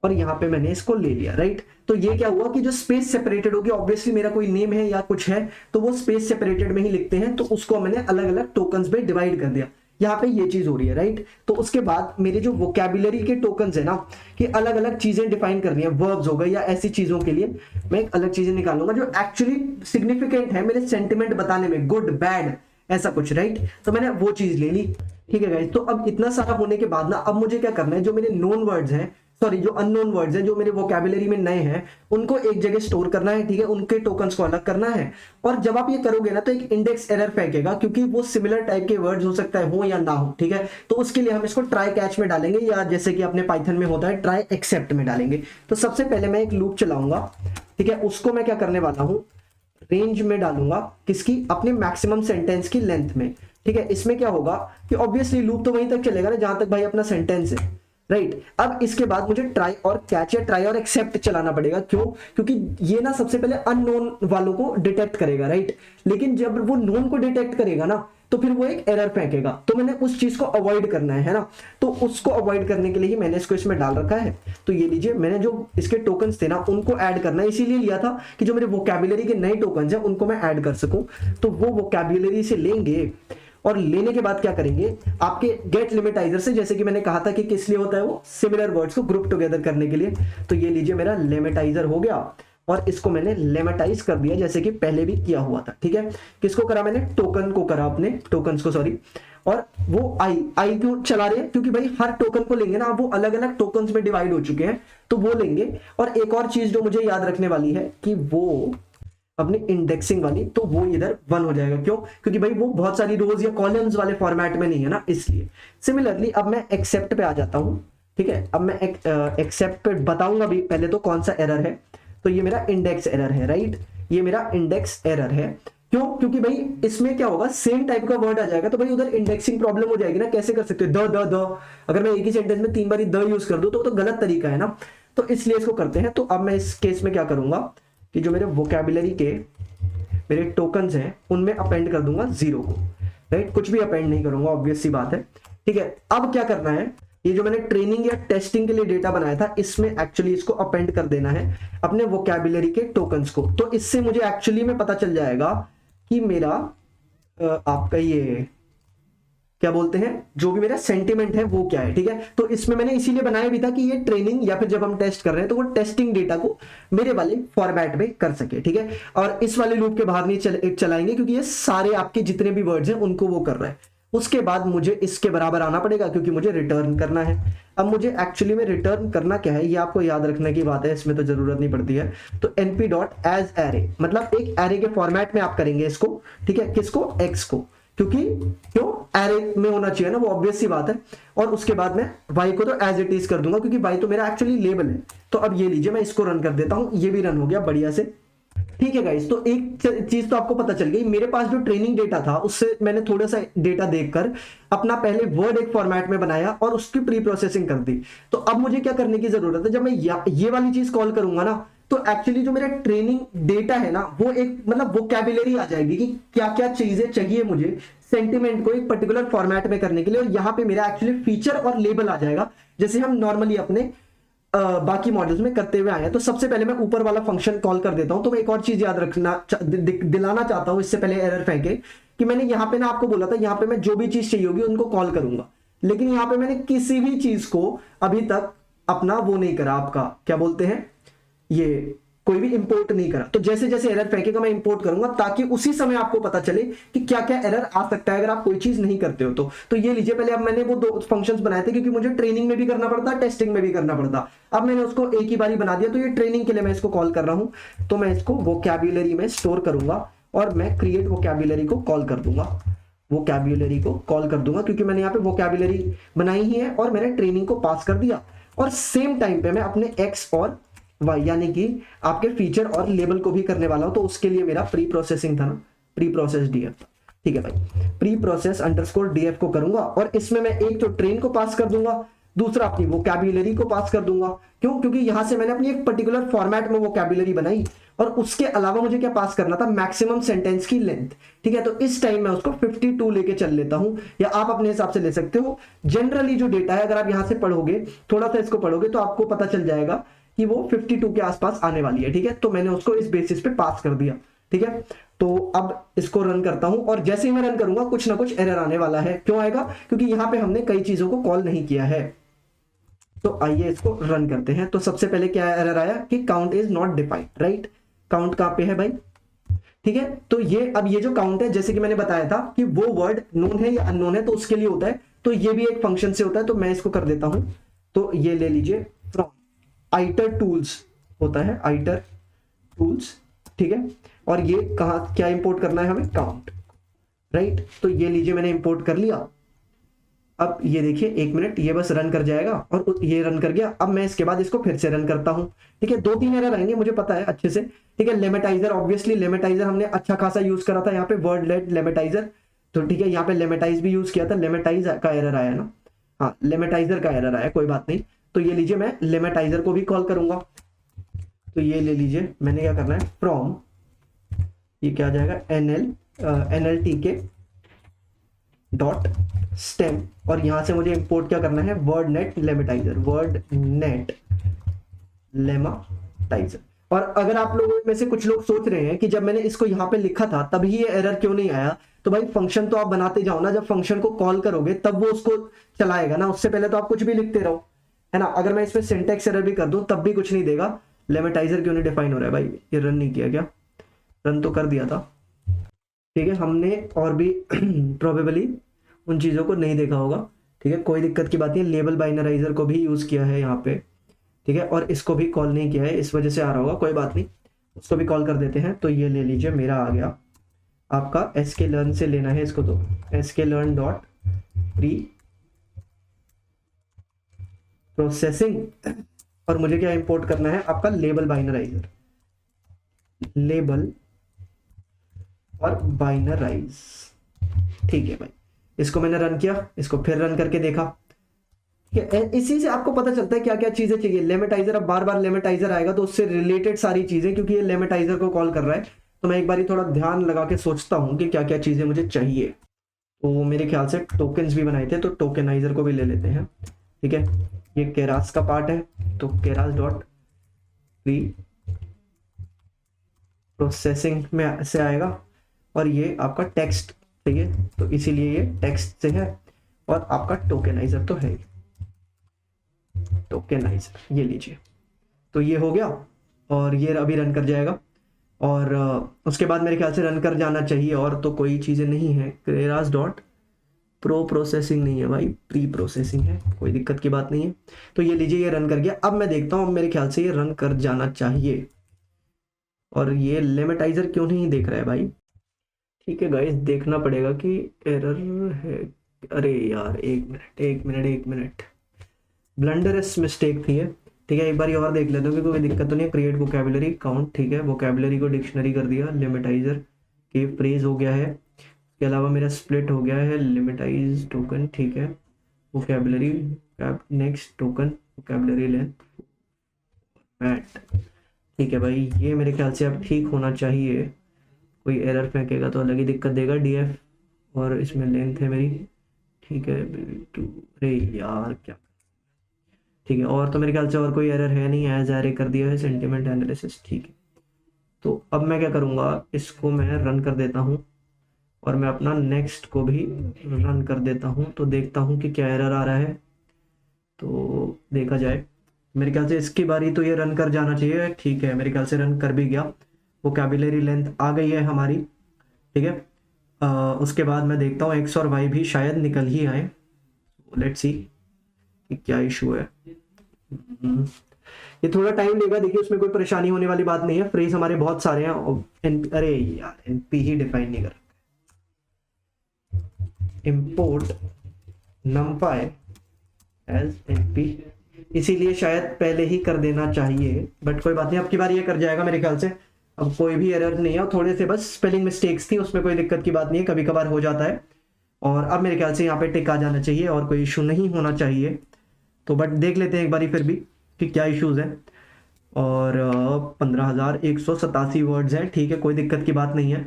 और यहां पे मैंने इसको ले लिया, राइट। तो ये क्या हुआ कि जो स्पेस सेपरेटेड होगी, ऑब्वियसली मेरा कोई नेम है या कुछ है तो वो स्पेस सेपरेटेड में ही लिखते हैं, तो उसको मैंने अलग अलग टोकन्स में डिवाइड कर दिया। यहाँ पे ये चीज हो रही है, राइट। तो उसके बाद मेरे जो वोकैबुलरी के टोकन्स है ना, कि अलग अलग चीजें डिफाइन करनी है, वर्ब्स हो गए या ऐसी चीजों के लिए मैं एक अलग चीजें निकालूंगा जो एक्चुअली सिग्निफिकेंट है मेरे सेंटिमेंट बताने में, गुड बैड ऐसा कुछ, राइट। तो मैंने वो चीज ले ली, ठीक है गाइस। तो अब इतना सारा होने के बाद ना, अब मुझे क्या करना है, जो मेरे नोन वर्ड्स हैं, सॉरी जो अननोन वर्ड्स हैं, जो मेरे वोकैबुलरी में नए हैं, उनको एक जगह स्टोर करना है, ठीक है, उनके टोकन्स को अलग करना है। और जब आप ये करोगे ना तो एक इंडेक्स एरर फेंकेगा, क्योंकि वो सिमिलर टाइप के वर्ड्स हो सकता है हो या ना हो, ठीक है। तो उसके लिए हम इसको ट्राई कैच में डालेंगे, या जैसे कि अपने पाइथन में होता है ट्राई एक्सेप्ट में डालेंगे। तो सबसे पहले मैं एक लूप चलाऊंगा, ठीक है, उसको मैं क्या करने वाला हूं, रेंज में डालूंगा, किसकी, अपने मैक्सिमम सेंटेंस की लेंथ में, ठीक है। इसमें क्या होगा कि ऑब्वियसली लूप तो वहीं तक चलेगा ना जहां तक भाई अपना सेंटेंस है, राइट। अब इसके बाद मुझे ट्राई और कैच या ट्राई और एक्सेप्ट चलाना पड़ेगा, क्यों, क्योंकि ये ना सबसे पहले अननोन वालों को डिटेक्ट करेगा, राइट। लेकिन जब वो नोन को डिटेक्ट करेगा ना तो फिर वो एक एरर फेंकेगा, तो मैंने उस चीज को अवॉइड करना है ना, तो उसको अवॉइड करने के लिए ही मैंने इसको इसमें डाल रखा है। तो ये लीजिए, मैंने जो इसके टोकन्स थे ना उनको ऐड करना है, इसीलिए लिया था कि जो मेरे वोकैबुलरी के नए टोकन्स हैं उनको मैं ऐड कर सकूं। तो वो वोकैबुलरी से लेंगे, और लेने के बाद क्या करेंगे, आपके गेट लिमिटाइजर से, जैसे कि मैंने कहा था कि किस लिए होता है वो, सिमिलर वर्ड्स को ग्रुप टुगेदर करने के लिए। तो ये लीजिए मेरा लिमिटाइजर हो गया, और इसको मैंने लेमेटाइज कर दिया जैसे कि पहले भी किया हुआ था, ठीक है। किसको करा मैंने, टोकन को करा, अपने टोकन्स को, सॉरी। और वो आई क्यों चला रहे हैं, क्योंकि भाई हर टोकन को लेंगे ना, वो अलग अलग टोकन्स में डिवाइड हो चुके हैं, तो वो लेंगे। और एक और चीज जो मुझे याद रखने वाली है कि वो अपनी इंडेक्सिंग वाली, तो वो इधर 1 हो जाएगा, क्यों, क्योंकि भाई वो बहुत सारी रोज या कॉलम्स वाले फॉर्मेट में नहीं है ना, इसलिए। सिमिलरली अब मैं एक्सेप्ट पे आ जाता हूं, ठीक है। अब मैं एक्सेप्ट पे बताऊंगा भी पहले तो कौन सा एरर है, तो ये मेरा इंडेक्स एरर है, राइट, ये मेरा इंडेक्स एरर है। क्यों, क्योंकि भाई इसमें क्या होगा, सेम टाइप का वर्ड आ जाएगा, तो भाई उधर इंडेक्सिंग प्रॉब्लम हो जाएगी ना, कैसे कर सकते हो, द अगर मैं एक ही सेंटेंस में 3 बारी द यूज कर दूं तो गलत तरीका है ना, तो इसलिए इसको करते हैं। तो अब मैं इस केस में क्या करूंगा कि जो मेरे वोकैबुलरी के मेरे टोकन्स हैं उनमें अपेंड कर दूंगा 0 को, राइट, कुछ भी अपेंड नहीं करूंगा, ऑब्वियस सी बात है, ठीक है। अब क्या करना है, ये जो मैंने ट्रेनिंग या टेस्टिंग के लिए डेटा बनाया था, इसमें एक्चुअली इसको अपेंड कर देना है अपने वोकैबुलरी के टोकन्स को। तो इससे मुझे एक्चुअली में पता चल जाएगा कि मेरा आपका ये क्या बोलते हैं, जो भी मेरा सेंटिमेंट है वो क्या है, ठीक है। तो इसमें मैंने इसीलिए बनाया भी था कि ये ट्रेनिंग या फिर जब हम टेस्ट कर रहे हैं तो वो टेस्टिंग डेटा को मेरे वाले फॉर्मेट में कर सके, ठीक है। और इस वाले लूप के बाहर नहीं चलाएंगे, क्योंकि ये सारे आपके जितने भी वर्ड्स हैं उनको वो कर रहा है। उसके बाद मुझे इसके बराबर आना पड़ेगा क्योंकि मुझे रिटर्न करना है। अब मुझे एक्चुअली में रिटर्न करना क्या है ये आपको याद रखने की बात है, इसमें तो जरूरत नहीं पड़ती है। तो np डॉट एज एरे, मतलब एक एरे के फॉर्मेट में आप करेंगे इसको, ठीक है, किसको, x को, क्योंकि क्यों एरे में होना चाहिए ना, वो ऑब्वियस सी बात है। और उसके बाद मैं y को तो एज इट इज कर दूंगा क्योंकि y तो मेरा एक्चुअली लेबल है। तो अब ये लीजिए मैं इसको रन कर देता हूं, ये भी रन हो गया बढ़िया से। ठीक है गाइस, तो एक चीज तो आपको पता चल गई, मेरे पास जो ट्रेनिंग डेटा था उससे मैंने थोड़ा सा डेटा देखकर अपना पहले वर्ड एक फॉर्मेट में बनाया और उसकी प्री प्रोसेसिंग कर दी। तो अब मुझे क्या करने की जरूरत है, जब मैं ये वाली चीज कॉल करूंगा ना, तो एक्चुअली जो मेरा ट्रेनिंग डेटा है ना, वो एक मतलब वोकैबुलरी आ जाएगी कि क्या क्या चीजें चाहिए मुझे सेंटिमेंट को एक पर्टिकुलर फॉर्मेट में करने के लिए। और यहाँ पे मेरा एक्चुअली फीचर और लेबल आ जाएगा, जैसे हम नॉर्मली अपने बाकी मॉडल्स में करते हुए आए हैं। तो सबसे पहले मैं ऊपर वाला फंक्शन कॉल कर देता हूं। तो मैं एक और चीज याद रखना दिलाना चाहता हूं इससे पहले एरर फेंके, कि मैंने यहाँ पे ना आपको बोला था यहाँ पे मैं जो भी चीज चाहिए होगी उनको कॉल करूंगा, लेकिन यहाँ पे मैंने किसी भी चीज को अभी तक अपना वो नहीं करा, आपका क्या बोलते हैं, ये कोई भी इंपोर्ट नहीं करा। तो जैसे जैसे एरर फेंकेगा मैं इंपोर्ट करूंगा ताकि उसी समय आपको पता चले कि क्या क्या एरर आ सकता है अगर आप कोई चीज नहीं करते हो। तो ये लीजिए, पहले अब मैंने वो दो फंक्शंस बनाए थे क्योंकि मुझे ट्रेनिंग में भी करना पड़ता, टेस्टिंग में भी करना पड़ता। अब मैंने उसको एक ही बारी बना दिया, तो ये ट्रेनिंग के लिए मैं इसको कॉल कर रहा हूं। तो मैं इसको वोकैबुलरी में स्टोर करूंगा और मैं क्रिएट वोकैबुलरी को कॉल कर दूंगा, वोकैबुलरी को कॉल कर दूंगा क्योंकि मैंने यहाँ पे वोकैबुलरी बनाई ही है और मैंने ट्रेनिंग को पास कर दिया। और सेम टाइम पे मैं अपने एक्स और वाई यानी कि आपके फीचर और लेबल को भी करने वाला हूं। तो उसके लिए मेरा प्री प्रोसेसिंग था ना, प्री प्रोसेस डीएफ, ठीक है भाई, प्री प्रोसेस अंडरस्कोर डीएफ को करूंगा और इसमें मैं एक तो ट्रेन को पास कर दूंगा, दूसरा अपनी वोकैबुलरी को पास कर दूंगा। क्यों, क्योंकि यहां से मैंने अपनी एक पर्टिकुलर फॉर्मेट में वोकैबुलरी बनाई और उसके अलावा मुझे क्या पास करना था, मैक्सिमम सेंटेंस की लेंथ। ठीक है, तो इस टाइम मैं उसको 52 लेके चल लेता हूं, या आप अपने हिसाब से ले सकते हो। जनरली जो डेटा है अगर आप यहां से पढ़ोगे, थोड़ा सा इसको पढ़ोगे तो आपको पता चल जाएगा कि वो 52 के आसपास आने वाली है। ठीक है, तो मैंने उसको इस बेसिस पे पास कर दिया। ठीक है, तो अब इसको रन करता हूं और जैसे ही मैं रन करूंगा कुछ ना कुछ एरर आने वाला है। क्यों आएगा, क्योंकि यहां पे हमने कई चीजों को कॉल नहीं किया है। तो आइए इसको रन करते हैं। तो सबसे पहले क्या एरर आया कि count is not defined, right. Count कहां पे है भाई, ठीक है। तो ये अब ये जो काउंट है, जैसे कि मैंने बताया था कि वो वर्ड नोन है या अननोन है तो उसके लिए होता है, तो ये भी एक फंक्शन से होता है। तो मैं इसको कर देता हूं, तो ये ले लीजिए फ्रॉम आइटर टूल्स होता है, आइटर टूल्स, ठीक है। और ये कहां क्या इंपोर्ट करना है हमें, काउंट, राइट। तो ये लीजिए मैंने इंपोर्ट कर लिया। अब ये देखिए 1 मिनट, ये बस रन कर जाएगा और ये रन कर गया। अब मैं इसके बाद इसको फिर से रन करता हूं। ठीक है, 2-3 एरर आएंगे मुझे पता है अच्छे से। ठीक है, लेमेटाइजर, ऑब्वियसली लेमेटाइजर हमने अच्छा खासा यूज करा था यहाँ पे, वर्ड लेट लेमेटाइजर। तो ठीक है, यहाँ पे लेमेटाइज भी यूज किया था, लेमेटाइज का एरर आया ना, हाँ लेमेटाइजर का एरर आया, कोई बात नहीं। तो ये लीजिए मैं लेमेटाइजर को भी कॉल करूंगा। तो ये ले लीजिए, मैंने क्या करना है, फ्रॉम, ये क्या आ जाएगा, NLTK डॉट स्टेम, और यहां से मुझे इंपोर्ट क्या करना है, वर्ड नेट लेमेटाइजर, वर्ड नेट लेमेटाइजर। और अगर आप लोगों में से कुछ लोग सोच रहे हैं कि जब मैंने इसको यहाँ पे लिखा था तभी ये एरर क्यों नहीं आया, तो भाई फंक्शन तो आप बनाते जाओ ना, जब फंक्शन को कॉल करोगे तब वो उसको चलाएगा ना, उससे पहले तो आप कुछ भी लिखते रहो, है ना। अगर मैं इसमें सिंटेक्स एरर भी कर दूं तब भी कुछ नहीं देगा। लेमेटाइजर क्यों नहीं डिफाइन हो रहा है भाई, ये रन नहीं किया क्या, रन तो कर दिया था। ठीक है, हमने और भी प्रोबेबली उन चीज़ों को नहीं देखा होगा। ठीक है, कोई दिक्कत की बात नहीं है। लेबल बाइनराइजर को भी यूज़ किया है यहाँ पे, ठीक है, और इसको भी कॉल नहीं किया है, इस वजह से आ रहा होगा, कोई बात नहीं, उसको भी कॉल कर देते हैं। तो ये ले लीजिए, मेरा आ गया। आपका sklearn से लेना है इसको, तो sklearn डॉट प्री प्रोसेसिंग, और मुझे क्या इंपोर्ट करना है, आपका लेबल बाइनराइजर, लेबल और बाइनराइज। ठीक है भाई, इसको मैंने रन किया, इसको फिर रन करके देखा। इसी से आपको पता चलता है क्या क्या चीजें चाहिए। लेमेटाइजर, अब बार बार लेमेटाइजर आएगा तो उससे रिलेटेड सारी चीजें, क्योंकि ये लेमेटाइजर को कॉल कर रहा है, तो मैं एक बार थोड़ा ध्यान लगा के सोचता हूँ कि क्या क्या चीजें मुझे चाहिए। तो मेरे ख्याल से टोकन्स भी बनाए थे, तो टोकनाइजर को भी ले लेते हैं। ठीक है, ये केरास का पार्ट है, तो केरास डॉट प्री प्रोसेसिंग में से आएगा, और ये आपका टेक्स्ट चाहिए तो इसीलिए ये टेक्स्ट से है, और आपका टोकनाइजर तो है, टोकनाइजर ये लीजिए। तो ये हो गया और ये अभी रन कर जाएगा, और उसके बाद मेरे ख्याल से रन कर जाना चाहिए, और तो कोई चीज़ें नहीं है। केरास डॉट प्रो प्रोसेसिंग नहीं है भाई, प्री प्रोसेसिंग है, कोई दिक्कत की बात नहीं है। तो ये लीजिए, ये रन कर गया। अब मैं देखता हूँ, मेरे ख्याल से ये रन कर जाना चाहिए। और ये लेमेटाइजर क्यों नहीं देख रहा है भाई? ठीक है गाइस, देखना पड़ेगा कि एरर है। अरे यार, एक मिनट, ब्लंडरस मिस्टेक थी है। ठीक है, एक बार और देख लेता हूँ कि कोई दिक्कत तो नहीं है। क्रिएट वोकेबुलरी काउंट, ठीक है, वोकेबुलरी को डिक्शनरी कर दिया, लिमिटाइजर के फ्रेज हो गया है। इसके अलावा मेरा स्प्लिट हो गया है, लिमिटाइज टोकन, ठीक है, vocabulary next token vocabulary length मैट। ठीक है भाई, ये मेरे ख्याल से अब ठीक होना चाहिए। कोई एरर फेंकेगा तो अलग ही दिक्कत देगा। डीएफ और इसमें लेंथ है मेरी, ठीक है, अरे यार क्या, ठीक है। और तो मेरे ख्याल से और कोई एरर है नहीं, एज एरे कर दिया है, सेंटिमेंट एनालिसिस, ठीक है। तो अब मैं क्या करूँगा, इसको मैं रन कर देता हूँ और मैं अपना नेक्स्ट को भी रन कर देता हूँ। तो देखता हूँ कि क्या एरर आ रहा है, तो देखा जाए। मेरे ख्याल से इसकी बारी तो ये रन कर जाना चाहिए। ठीक है, मेरे ख्याल से रन कर भी गया। वोकैबुलरी लेंथ आ गई है हमारी, ठीक है। उसके बाद मैं देखता हूँ एक्स और वाई भी शायद निकल ही आए। लेट्स सी कि क्या इशू है। ये थोड़ा टाइम लेगा, देखिए उसमें कोई परेशानी होने वाली बात नहीं है। फ्रेज हमारे बहुत सारे हैं। अरे यार, एनपी ही डिफाइन नहीं कर, इंपोर्ट numpy एज एनपी, इसीलिए शायद पहले ही कर देना चाहिए, बट कोई बात नहीं, अब की बार ये कर जाएगा मेरे ख्याल से। अब कोई भी एरर नहीं है, थोड़े से बस स्पेलिंग मिस्टेक्स थी, उसमें कोई दिक्कत की बात नहीं है, कभी कभार हो जाता है। और अब मेरे ख्याल से यहाँ पे टिक आ जाना चाहिए और कोई इशू नहीं होना चाहिए। तो बट देख लेते हैं एक बारी फिर भी कि क्या इश्यूज हैं। और 15,187 वर्ड्स हैं, ठीक है, कोई दिक्कत की बात नहीं है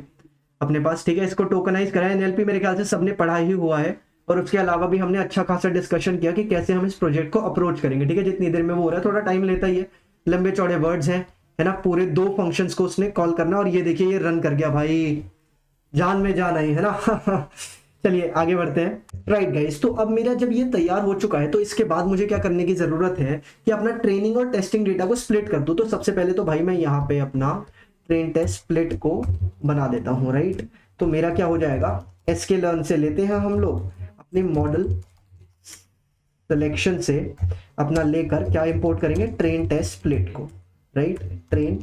अपने पास, ठीक है। इसको टोकनाइज करा है। एनएलपी मेरे ख्याल से सबने पढ़ा ही हुआ है, और उसके अलावा भी हमने अच्छा खासा डिस्कशन किया कि कैसे हम इस प्रोजेक्ट को अप्रोच करेंगे, ठीक है। जितनी देर में वो हो रहा है, थोड़ा टाइम लेता ही है, लंबे चौड़े वर्ड्स हैं, है ना। पूरे 2 फंक्शंस को उसने कॉल करना, और ये देखिए ये रन कर गया भाई, जान में जान आई, है ना। चलिए आगे बढ़ते हैं। राइट गाइस, तो अब मेरा जब ये तैयार हो चुका है, तो इसके बाद मुझे क्या करने की जरूरत है कि अपना ट्रेनिंग और टेस्टिंग डेटा को स्प्लिट कर दूं। तो सबसे पहले तो भाई मैं यहाँ पे अपना ट्रेन टेस्ट स्प्लिट को बना देता हूँ, राइट। तो मेरा क्या हो जाएगा, sklearn से लेते हैं हम लोग अपने मॉडल सिलेक्शन से अपना लेकर क्या इंपोर्ट करेंगे, ट्रेन टेस्ट स्प्लिट को, राइट, ट्रेन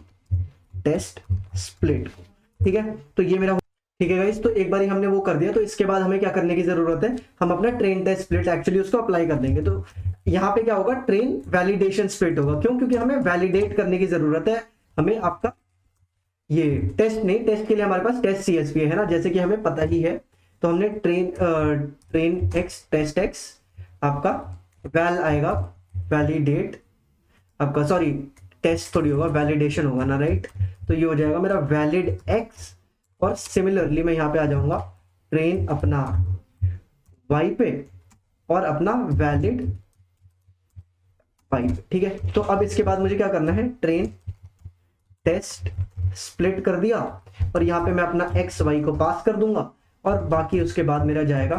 टेस्ट स्प्लिट को, ठीक है। तो ये मेरा, ठीक है गाइस, तो एक बार हमने वो कर दिया। तो इसके बाद हमें क्या करने की जरूरत है, हम अपना ट्रेन टेस्ट स्प्लिट एक्चुअली उसको अप्लाई कर देंगे। तो यहाँ पे क्या होगा, ट्रेन वैलिडेशन स्प्लिट होगा। क्यों? क्योंकि हमें वैलिडेट करने की जरूरत है। हमें आपका ये टेस्ट नहीं, टेस्ट के लिए हमारे पास टेस्ट सीएसवी है ना, जैसे कि हमें पता ही है। तो हमने ट्रेन एक्स टेस्ट एक्स आपका वैल आएगा, वैलिडेट आपका, सॉरी टेस्ट थोड़ी होगा, वैलिडेशन होगा ना, राइट। तो ये हो जाएगा मेरा वैलिड एक्स, और सिमिलरली मैं यहाँ पे आ जाऊंगा ट्रेन अपना वाई पे और अपना वैलिड वाई पे, ठीक है। तो अब इसके बाद मुझे क्या करना है, ट्रेन टेस्ट स्प्लिट कर दिया, और यहाँ पे मैं अपना एक्स वाई को पास कर दूंगा, और बाकी उसके बाद मेरा जाएगा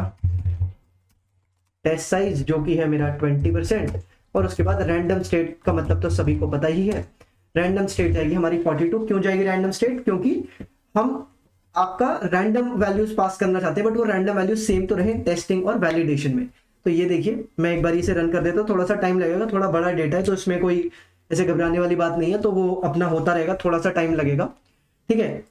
टेस्ट साइज जो कि है मेरा 20%, और उसके बाद रैंडम स्टेट का मतलब तो सभी को पता ही है, रैंडम स्टेट जाएगी हमारी 42। क्यों जाएगी रैंडम स्टेट? क्योंकि हम आपका रैंडम वैल्यूज पास करना चाहते हैं, बट वो रैंडम वैल्यूज सेम तो रहे टेस्टिंग और वैलिडेशन में। तो ये देखिए मैं एक बार इसे रन कर देता हूँ, थोड़ा सा टाइम लगेगा, थोड़ा बड़ा डेटा है, तो इसमें कोई ऐसे घबराने वाली बात नहीं है। तो वो अपना होता रहेगा, थोड़ा सा टाइम लगेगा, ठीक है।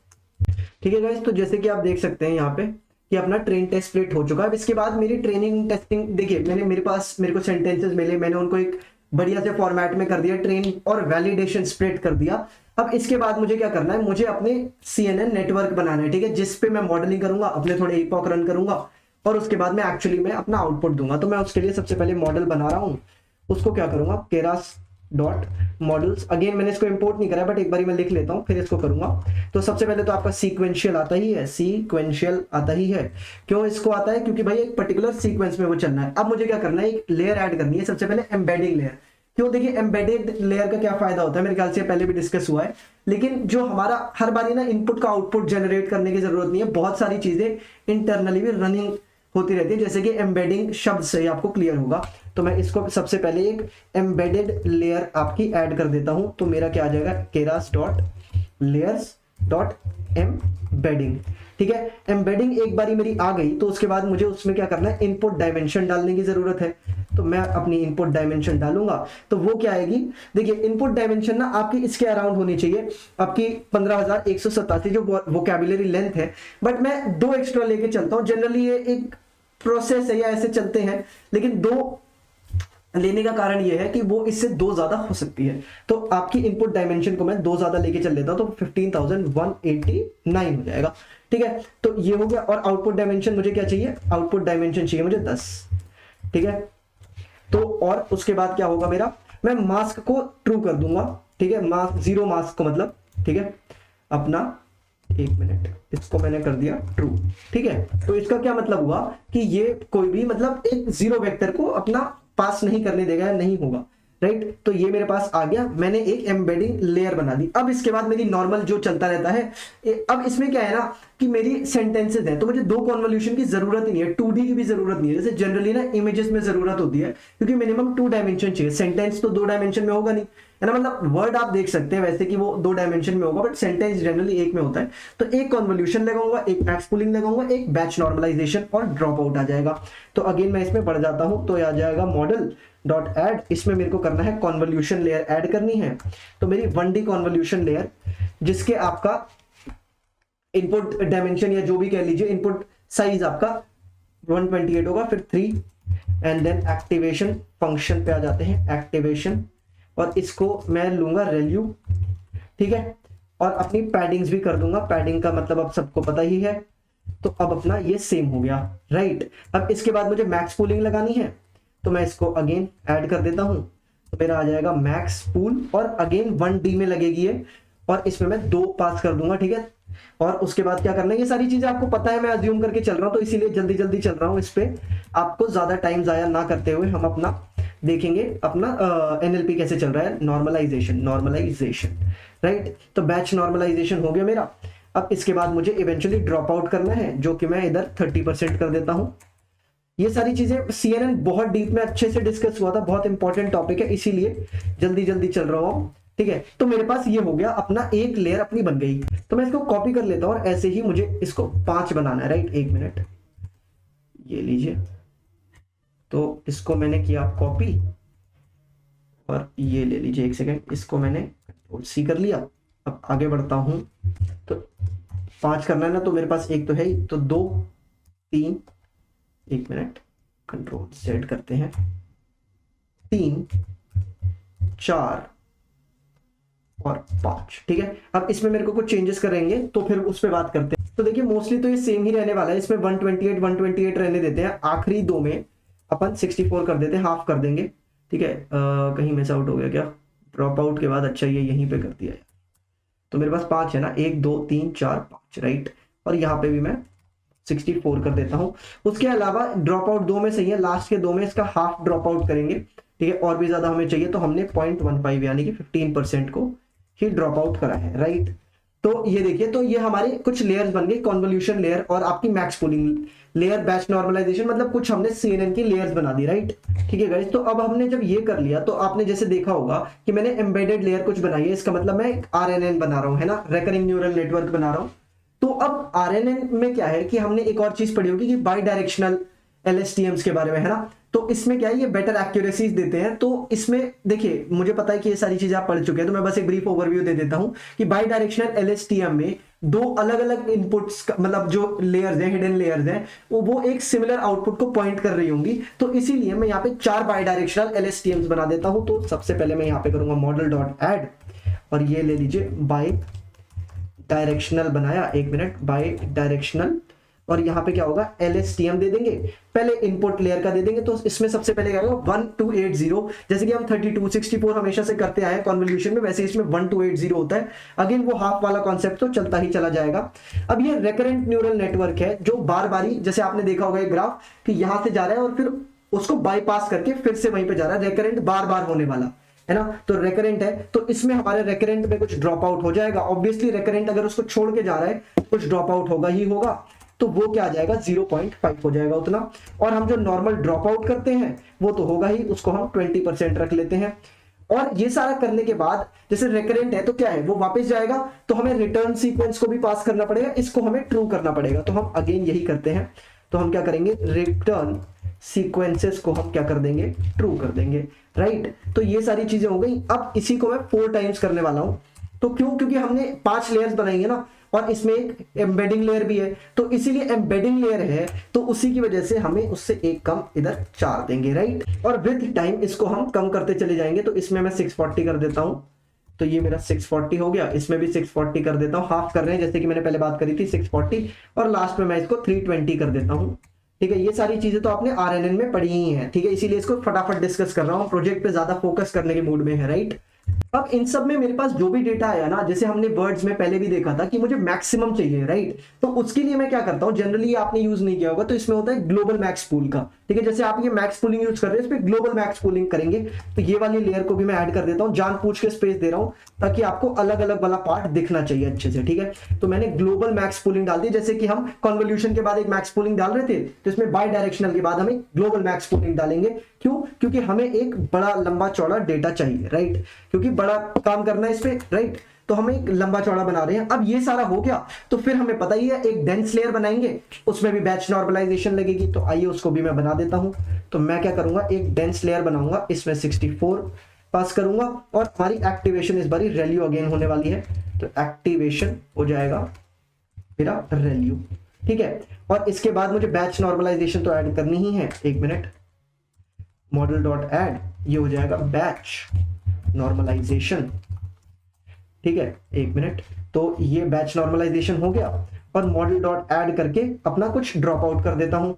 ठीक है गाइस, तो जैसे कि आप देख सकते हैं यहाँ पे कि अपना ट्रेन टेस्ट स्प्लिट हो चुका है। अब इसके बाद मेरी ट्रेनिंग टेस्टिंग देखिए, मेरे को सेंटेंसेस मिले, मैंने उनको एक बढ़िया से फॉर्मेट में कर दिया, ट्रेन और वैलिडेशन स्प्लिट कर दिया। अब इसके बाद मुझे क्या करना है, मुझे अपने CNN नेटवर्क बनाना है, ठीक है, जिस पे मैं मॉडलिंग करूंगा, अपने थोड़े इपॉक रन करूंगा, और उसके बाद मैं एक्चुअली में अपना आउटपुट दूंगा। तो मैं उसके लिए सबसे पहले मॉडल बना रहा हूं, उसको क्या करूंगा, केरास डॉट मॉडल्स। अगेन मैंने इसको इंपोर्ट नहीं करा, बट एक बार मैं लिख लेता हूं, फिर इसको करूंगा। तो सबसे पहले तो आपका सीक्वेंशियल आता ही है, सीक्वेंशियल आता ही है। क्यों इसको आता है? क्योंकि भाई एक पर्टिकुलर सीक्वेंस में वो चलना है। अब मुझे क्या करना है, एक लेयर ऐड करनी है, सबसे पहले एम्बेडिंग लेयर। क्यों? देखिए एम्बेडेड लेयर का क्या फायदा होता है, मेरे ख्याल से पहले भी डिस्कस हुआ है, लेकिन जो हमारा हर बारी ना इनपुट का आउटपुट जनरेट करने की जरूरत नहीं है, बहुत सारी चीजें इंटरनली भी रनिंग होती रहती है, जैसे कि एम्बेडिंग शब्द से आपको क्लियर होगा। तो मैं इसको सबसे पहले एक एम्बेडेड लेयर आपकी ऐड कर देता हूं। तो मेरा क्या आ जाएगा, Keras dot layers dot embedding, ठीक है। एम्बेडिंग एक बारी मेरी आ गई तो उसके बाद मुझे उसमें क्या करना है, इनपुट डायमेंशन डालने की जरूरत है। तो मैं अपनी इनपुट डायमेंशन डालूंगा तो वो क्या आएगी, देखिए इनपुट डायमेंशन ना आपकी इसके अराउंड होनी चाहिए, आपकी 15,187 जो वोकैबुलरी लेंथ है। बट मैं 2 एक्स्ट्रा लेके चलता हूं, जनरली ये एक प्रोसेस है या ऐसे चलते हैं, लेकिन 2 लेने का कारण ये है कि वो इससे 2 ज्यादा हो सकती है। तो आपकी इनपुट डायमेंशन को मैं 2 ज्यादा लेके चल लेता हूं, तो 15,189 हो जाएगा, ठीक है। तो ये हो गया। और आउटपुट डायमेंशन मुझे क्या चाहिए, आउटपुट डायमेंशन चाहिए मुझे 10, ठीक है। तो और उसके बाद क्या होगा मेरा, मैं मास्क को ट्रू कर दूंगा, ठीक है, मास्क 0 मास्क को मतलब, ठीक है अपना, 1 मिनट, इसको मैंने कर दिया ट्रू, ठीक है। तो इसका क्या मतलब हुआ कि ये कोई भी मतलब एक 0 वेक्टर को अपना पास नहीं करने देगा, नहीं होगा, राइट। तो ये मेरे पास आ गया, मैंने एक एम्बेडिंग लेयर बना दी। अब इसके बाद मेरी नॉर्मल जो चलता रहता है, अब इसमें क्या है ना कि मेरी सेंटेंसेस है, तो मुझे 2 कॉन्वोल्यूशन की जरूरत ही नहीं है, 2D की भी जरूरत नहीं है, जैसे जनरली ना इमेजेस में जरूरत होती है, क्योंकि मिनिमम 2 डायमेंशन चाहिए। सेंटेंस तो 2 डायमेंशन में होगा नहीं, है ना, मतलब वर्ड आप देख सकते हैं वैसे कि वो 2 डायमेंशन में होगा, बट सेंटेंस जनरली 1 में होता है। तो एक कॉन्वोल्यूशन लगाऊंगा, एक मैक्स पूलिंग लगाऊंगा, एक बैच नॉर्मलाइजेशन और ड्रॉप आउट आ जाएगा। तो अगेन मैं इसमें बढ़ जाता हूं, तो आ जाएगा मॉडल डॉट ऐड, इसमें मेरे को करना है कॉन्वोल्यूशन लेयर ऐड करनी है। तो मेरी 1D कॉन्वोल्यूशन लेयर, जिसके आपका इनपुट डायमेंशन या जो भी कह लीजिए, इनपुट साइज आपका 128 होगा, फिर 3 एंड देन एक्टिवेशन फंक्शन पे आ जाते हैं, एक्टिवेशन, और इसको मैं लूंगा रेल्यू, ठीक है। और अपनी पैडिंग्स भी कर दूंगा, पैडिंग का मतलब अब सबको पता ही है। तो अब अपना ये सेम हो गया, राइट। अब इसके बाद मुझे मैक्स पूलिंग लगानी है, तो मैं इसको अगेन ऐड कर देता हूं, तो मेरा आ जाएगा मैक्स पूल, और अगेन 1D में लगेगी ये, और इसमें मैं 2 पास कर दूंगा, ठीक है। और उसके बाद क्या करना है, ये सारी चीजें आपको पता है, मैं अज्यूम करके चल रहा हूं, तो इसीलिए जल्दी जल्दी चल रहा हूं इस पे, आपको ज्यादा टाइम जाया ना करते हुए हम अपना देखेंगे अपना NLP कैसे चल रहा है, नॉर्मलाइजेशन, राइट। तो बैच नॉर्मलाइजेशन हो गया मेरा। अब इसके बाद मुझे इवेंचुअली ड्रॉप आउट करना है, जो कि मैं इधर 30% कर देता हूं। ये सारी चीजें CNN बहुत डीप में अच्छे से डिस्कस हुआ था, बहुत इंपॉर्टेंट टॉपिक है, इसीलिए जल्दी जल्दी चल रहा हूं, ठीक है। तो मेरे पास ये हो गया, अपना एक लेयर अपनी बन गई। तो मैं इसको कॉपी कर लेता हूं, और ऐसे ही मुझे इसको 5 बनाना है, राइट। 1 मिनट, ये लीजिए, तो इसको मैंने किया कॉपी, और ये ले लीजिए 1 सेकेंड, इसको मैंने Ctrl+C कर लिया। अब आगे बढ़ता हूं, तो 5 करना है ना, तो मेरे पास एक तो है ही, तो 2 3, 1 मिनट, Ctrl+Z करते हैं, 3 4 और 5, ठीक है। अब इसमें मेरे को कुछ चेंजेस करेंगे, तो फिर उस पर बात करते हैं। तो देखिए मोस्टली तो ये सेम ही रहने वाला है, इसमें 128 रहने देते हैं, आखिरी 2 में अपन 64 कर देते हैं, हाफ कर देंगे, ठीक है। कहीं मिस आउट हो गया क्या, ड्रॉप आउट के बाद, अच्छा ये यहीं पे कर दिया है। तो मेरे पास 5 है ना, 1 2 3 4 5, राइट। और यहाँ पे भी मैं 64 कर देता हूं। उसके अलावा ड्रॉप आउट 2 में सही है, लास्ट के 2 में इसका हाफ ड्रॉप आउट करेंगे, ठीक है। और भी ज्यादा हमें चाहिए, तो हमने 0.15 यानी कि 15% को ही ड्रॉप आउट करा है, राइट। तो ये देखिए, तो ये हमारे कुछ लेयर्स बन गए, कॉन्वोल्यूशन लेयर और आपकी max pooling layer, batch normalisation, मतलब कुछ हमने CNN की लेयर्स बना दी, राइट, ठीक है गाइस। तो अब हमने जब ये कर लिया, तो आपने जैसे देखा होगा कि मैंने एम्बेडेड लेयर कुछ बनाई है, इसका मतलब मैं एक RNN बना रहा हूं, है ना, रिकरिंग न्यूरल नेटवर्क बना रहा हूं। तो अब RNN में क्या है कि हमने एक और चीज पढ़ी होगी कि बाई डायरेक्शनल LSTMs के बारे में, है ना। तो इसमें क्या है, ये बेटर एक्यूरेसीज देते हैं। तो इसमें देखिए, मुझे पता है कि ये सारी चीजें आप पढ़ चुके हैं, तो मैं बस एक ब्रीफ ओवरव्यू दे देता हूं कि बाई डायरेक्शनल LSTM में 2 अलग अलग इनपुट्स, मतलब जो लेयर्स हैं, हिडन लेयर्स हैं, वो एक सिमिलर आउटपुट को पॉइंट कर रही होंगी। तो इसीलिए मैं यहाँ पे 4 बाई डायरेक्शनल LSTMs बना देता हूं। तो सबसे पहले मैं यहाँ पे करूंगा मॉडल डॉट ऐड, और ये ले लीजिए बाई डायरेक्शनल बनाया, 1 मिनट, बाई डायरेक्शनल, और यहाँ पे क्या होगा, LSTM दे देंगे, पहले इनपुट लेयर का दे देंगे। तो इसमें सबसे पहले क्या होगा, 1280, जैसे कि हम 32 64 हमेशा से करते आए कॉन्वोल्यूशन में, वैसे इसमें 1280 होता है। अगेन वो हाफ वाला कॉन्सेप्ट तो चलता ही चला जाएगा। अब ये रेकरेंट न्यूरल नेटवर्क है, जो बार बारी, जैसे आपने देखा होगा एक ग्राफ कि यहां से जा रहा है और फिर उसको बाईपास करके फिर से वहीं पे जा रहा है, रेकरेंट बार बार होने वाला, है ना। तो रेकरेंट है, तो इसमें हमारे रेकरेंट में कुछ ड्रॉप आउट हो जाएगा। ऑब्वियसली रेकरेंट अगर उसको छोड़ के जा रहा है, कुछ ड्रॉप आउट होगा ही होगा, तो वो क्या आ जाएगा, 0.5 हो जाएगा उतना। और हम जो नॉर्मल ड्रॉप आउट करते हैं वो तो होगा ही, उसको हम 20% रख लेते हैं। और ये सारा करने के बाद जैसे रेकरेंट है तो क्या है, वो वापस जाएगा, तो हमें रिटर्न सीक्वेंस को भी पास करना पड़ेगा, इसको हमें ट्रू करना पड़ेगा। तो हम अगेन यही करते हैं, तो हम क्या करेंगे, रिटर्न सीक्वेंसेस को हम क्या कर देंगे, ट्रू कर देंगे, राइट। तो ये सारी चीजें हो गई। अब इसी को मैं 4 टाइम्स करने वाला हूं। तो क्यों, क्योंकि हमने 5 लेयर्स बनाई है ना, और इसमें एक एम्बेडिंग लेयर भी है, तो इसीलिए एम्बेडिंग लेयर है, तो उसी की वजह से हमें उससे एक कम इधर 4 देंगे, राइट। और विद टाइम इसको हम कम करते चले जाएंगे। तो इसमें मैं 640 कर देता हूं, तो ये मेरा 640 हो गया। इसमें भी 640 कर देता हूं, हाफ कर रहे हैं जैसे कि मैंने पहले बात करी थी 640, और लास्ट में मैं इसको 320 कर देता हूं। ठीक है, ये सारी चीजें तो आपने आरएनएन में पढ़ी ही हैं, ठीक है, इसीलिए इसको फटाफट डिस्कस कर रहा हूं, प्रोजेक्ट पे ज्यादा फोकस करने के मूड में है, राइट। अब इन सब में मेरे पास जो भी डेटा आया ना, जैसे हमने वर्ड्स में पहले भी देखा था कि मुझे मैक्सिमम चाहिए, राइट। तो उसके लिए मैं क्या करता हूं, जनरली आपने यूज नहीं किया होगा, तो इसमें होता है ग्लोबल मैक्स पूल का, ठीक है। जैसे आप ये मैक्स पूलिंग यूज कर रहे हैं, इस पे ग्लोबल मैक्स पूलिंग करेंगे, तो ये वाली लेयर को भी मैं ऐड कर देता हूं, जानबूझ के स्पेस दे रहा हूं ताकि आपको अलग अलग वाला पार्ट दिखना चाहिए अच्छे से, ठीक है। तो मैंने ग्लोबल मैक्स पूलिंग डाल दी, जैसे कि हम कन्वोल्यूशन के बाद एक मैक्स पूलिंग डाल रहे थे, तो इसमें बाई डायरेक्शनल के बाद हमें ग्लोबल मैक्स पूलिंग डालेंगे। क्यों, क्योंकि हमें एक बड़ा लंबा चौड़ा डेटा चाहिए, राइट, क्योंकि बड़ा काम करना है इस पे, राइट। तो हम एक लंबा चौड़ा बना रहे हैं। अब ये सारा हो गया, तो फिर हमें पता ही है एक डेंस लेयर बनाएंगे, उसमें भी बैच नॉर्मलाइजेशन लगेगी, तो आइए उसको भी मैं बना देता हूं। तो मैं क्या करूंगा, एक डेंस लेयर बनाऊंगा, इसमें 64 पास करूंगा, और हमारी एक्टिवेशन इस बारी रेल्यू अगेन होने वाली है, तो एक्टिवेशन हो जाएगा मेरा रेल्यू, ठीक है। और इसके बाद मुझे बैच नॉर्मलाइजेशन तो ऐड करनी ही है, एक मिनट, मॉडल डॉट ऐड, ये हो जाएगा बैच नॉर्मलाइजेशन, ठीक है, एक मिनट। तो ये बैच नॉर्मलाइजेशन हो गया, और मॉडल डॉट ऐड करके अपना कुछ ड्रॉप आउट कर देता हूं,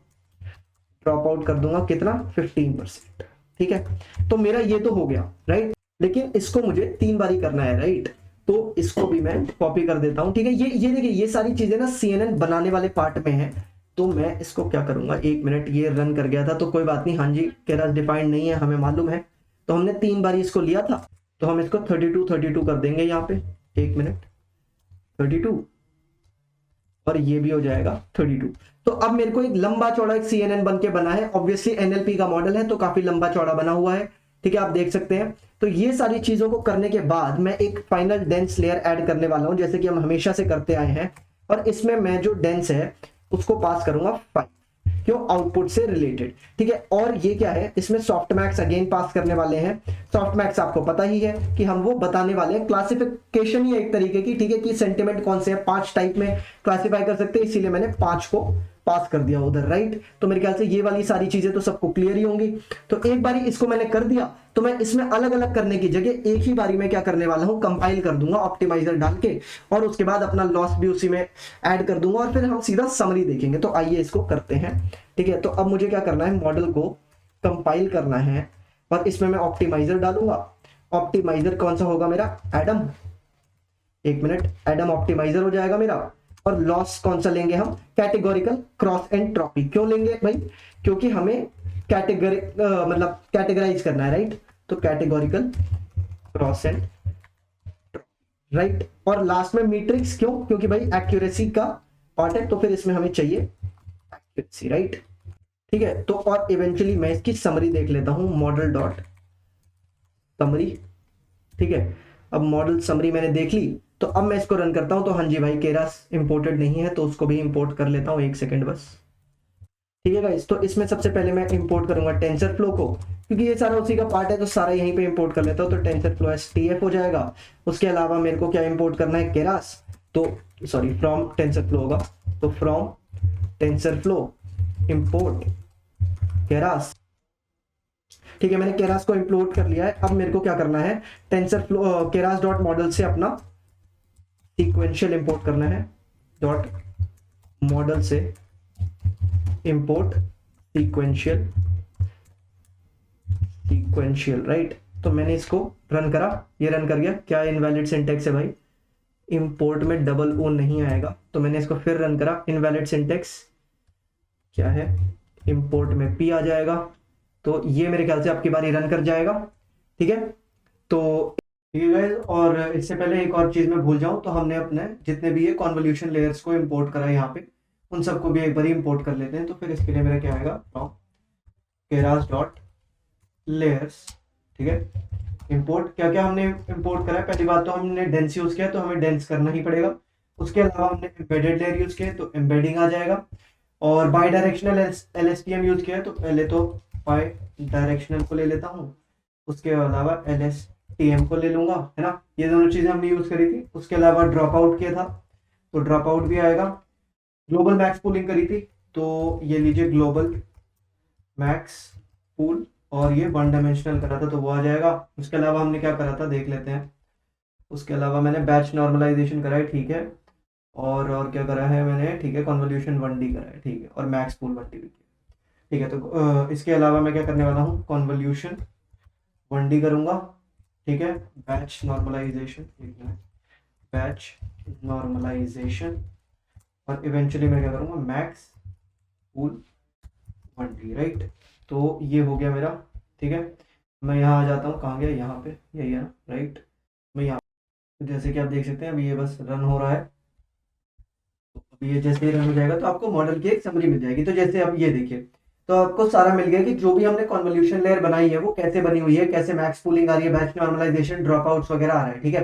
ड्रॉप आउट कर दूंगा कितना, 15%, ठीक है। तो मेरा ये तो हो गया, राइट, लेकिन इसको मुझे 3 बारी करना है, राइट। तो इसको भी मैं कॉपी कर देता हूं, ठीक है। ये देखिए, ये सारी चीजें ना CNN बनाने वाले पार्ट में है, तो मैं इसको क्या करूंगा, एक मिनट, ये रन कर गया था तो कोई बात नहीं, हाँ जी, केरास डिफाइंड नहीं है, हमें मालूम है, तो हमने 3 बारी इसको लिया था, तो हम इसको 32 कर देंगे यहाँ पे, एक मिनट, 32, और ये भी हो जाएगा 32। तो अब मेरे को एक लंबा चौड़ा एक CNN बन के बना है, ऑब्वियसली NLP का मॉडल है तो काफी लंबा चौड़ा बना हुआ है, ठीक है, आप देख सकते हैं। तो ये सारी चीजों को करने के बाद मैं एक फाइनल डेंस लेयर ऐड करने वाला हूं, जैसे कि हम हमेशा से करते आए हैं, और इसमें मैं जो डेंस है उसको पास करूंगा 5, क्यों, आउटपुट से रिलेटेड, ठीक है। और ये क्या है, इसमें सॉफ्ट मैक्स अगेन पास करने वाले हैं। सॉफ्ट मैक्स आपको पता ही है कि हम वो बताने वाले हैं, क्लासिफिकेशन ही एक तरीके की, ठीक है, कि सेंटिमेंट कौन से हैं, 5 टाइप में क्लासिफाई कर सकते हैं, इसीलिए मैंने 5 को पास कर दिया उधर, राइट। तो मेरे ख्याल से ये वाली सारी चीजें तो सबको क्लियर ही होंगी। तो एक बारी इसको मैंने कर दिया, तो मैं इसमें अलग अलग करने की जगह एक ही बारी में क्या करने वाला हूं, कंपाइल कर दूंगा ऑप्टिमाइजर डाल के, और उसके बाद अपना लॉस भी उसी में ऐड कर दूंगा, और फिर हम सीधा समरी देखेंगे। तो आइए इसको करते हैं, ठीक है। तो अब मुझे क्या करना है, मॉडल को कंपाइल करना है, और इसमें मैं ऑप्टिमाइजर डालूंगा। ऑप्टिमाइजर कौन सा होगा मेरा, एडम, एक मिनट, एडम ऑप्टिमाइजर हो जाएगा मेरा। और लॉस कौन सा लेंगे हम, कैटेगोरिकल क्रॉस एंट्रोपी। क्यों लेंगे भाई, क्योंकि हमें कैटेगरी मतलब कैटेगराइज करना है, राइट। तो कैटेगोरिकल क्रॉस एंड, राइट। और लास्ट में मैट्रिक्स, क्यों, क्योंकि भाई एक्यूरेसी का पार्ट है, तो फिर इसमें हमें चाहिए एक्यूरेसी, राइट, ठीक है। तो और इवेंचुअली मैं इसकी समरी देख लेता हूं, मॉडल डॉट समरी, ठीक है। अब मॉडल समरी मैंने देख ली, तो अब मैं इसको रन करता हूं, तो हाँ जी भाई, केरास इंपोर्टेड नहीं है, तो उसको भी इंपोर्ट कर लेता हूं, एक सेकंड बस, ठीक है गाइस। तो इसमें सबसे पहले मैं इंपोर्ट करूंगा टेंसर फ्लो को, क्योंकि ये सारा उसी का पार्ट है, तो सारा यहीं पे इंपोर्ट कर लेता हूं। तो टेंसर फ्लो STF हो जाएगा। उसके अलावा मेरे को क्या इंपोर्ट करना है, केरास, तो सॉरी, फ्रॉम टेंसर फ्लो होगा, तो from tensor flow import Keras, ठीक है। मैंने केरास को इंपोर्ट कर लिया है। अब मेरे को क्या करना है, tensor flow Keras dot model से अपना सीक्वेंशियल इंपोर्ट करना है, डॉट मॉडल से इंपोर्ट सीक्वेंशियल, राइट। तो मैंने इसको रन करा, ये रन कर गया। क्या इनवैलिड सिंटेक्स है भाई, इंपोर्ट में डबल ओ नहीं आएगा, तो मैंने इसको फिर रन करा, इनवैलिड सिंटेक्स क्या है, इंपोर्ट में P आ जाएगा। तो ये मेरे ख्याल से आपकी बारी रन कर जाएगा, ठीक है। तो ठीक है गाइस, और इससे पहले एक और चीज मैं भूल जाऊं, तो हमने अपने जितने भी ये कॉन्वोल्यूशन लेयर्स को इंपोर्ट करा है यहाँ पे, उन सबको भी एक बार इंपोर्ट कर लेते हैं। तो फिर इसके लिए मेरा क्या आएगा, केरास डॉट लेयर्स, ठीक है, इंपोर्ट क्या क्या हमने इंपोर्ट करा है, पहली बात तो हमने डेंस यूज किया तो हमें डेंस करना ही पड़ेगा। उसके अलावा हमने एम्बेडेड लेयर यूज किया तो एम्बेडिंग आ जाएगा। और बाई डायरेक्शनल LSTM यूज किया तो पहले तो बाई डायरेक्शनल को ले लेता हूँ, उसके अलावा LSTM को ले लूंगा, है ना। ये दोनों चीजें हमने यूज करी थी। उसके अलावा ड्रॉप आउट किया था तो ड्रॉप आउट भी आएगा। ग्लोबल मैक्स पूलिंग करी थी तो ये लीजिए ग्लोबल मैक्स पूल, और ये वन डायमेंशनल करा था तो वो आ जाएगा। उसके अलावा हमने क्या करा था देख लेते हैं। उसके अलावा मैंने बैच नॉर्मलाइजेशन करा है, ठीक है। और क्या करा है मैंने, ठीक है, कन्वोल्यूशन 1D करा है, ठीक है, और मैक्स पूल 1D भी किया, ठीक है। तो इसके अलावा मैं क्या करने वाला हूँ, कन्वोल्यूशन 1D करूंगा, ठीक है। बैच नॉर्मलाइजेशन, बैच नॉर्मलाइजेशन, और इवेंचुअली मैं क्या करूंगा, मैक्स पूल 1D, राइट। तो ये हो गया मेरा, ठीक है। मैं यहाँ आ जाता हूँ, कहाँ गया, यहाँ पे, यही है ना, राइट। मैं यहाँ, जैसे कि आप देख सकते हैं अभी ये बस रन हो रहा है। तो अभी ये जैसे ही रन हो जाएगा तो आपको मॉडल की एक समरी मिल जाएगी। तो जैसे अब ये देखिए, तो आपको सारा मिल गया कि जो भी हमने कन्वोल्यूशन लेयर बनाई है वो कैसे बनी हुई है, कैसे मैक्स पूलिंग आ रही है, बैच नॉर्मलाइजेशन, ड्रॉप आउट्स वगैरह आ रहा है, ठीक है।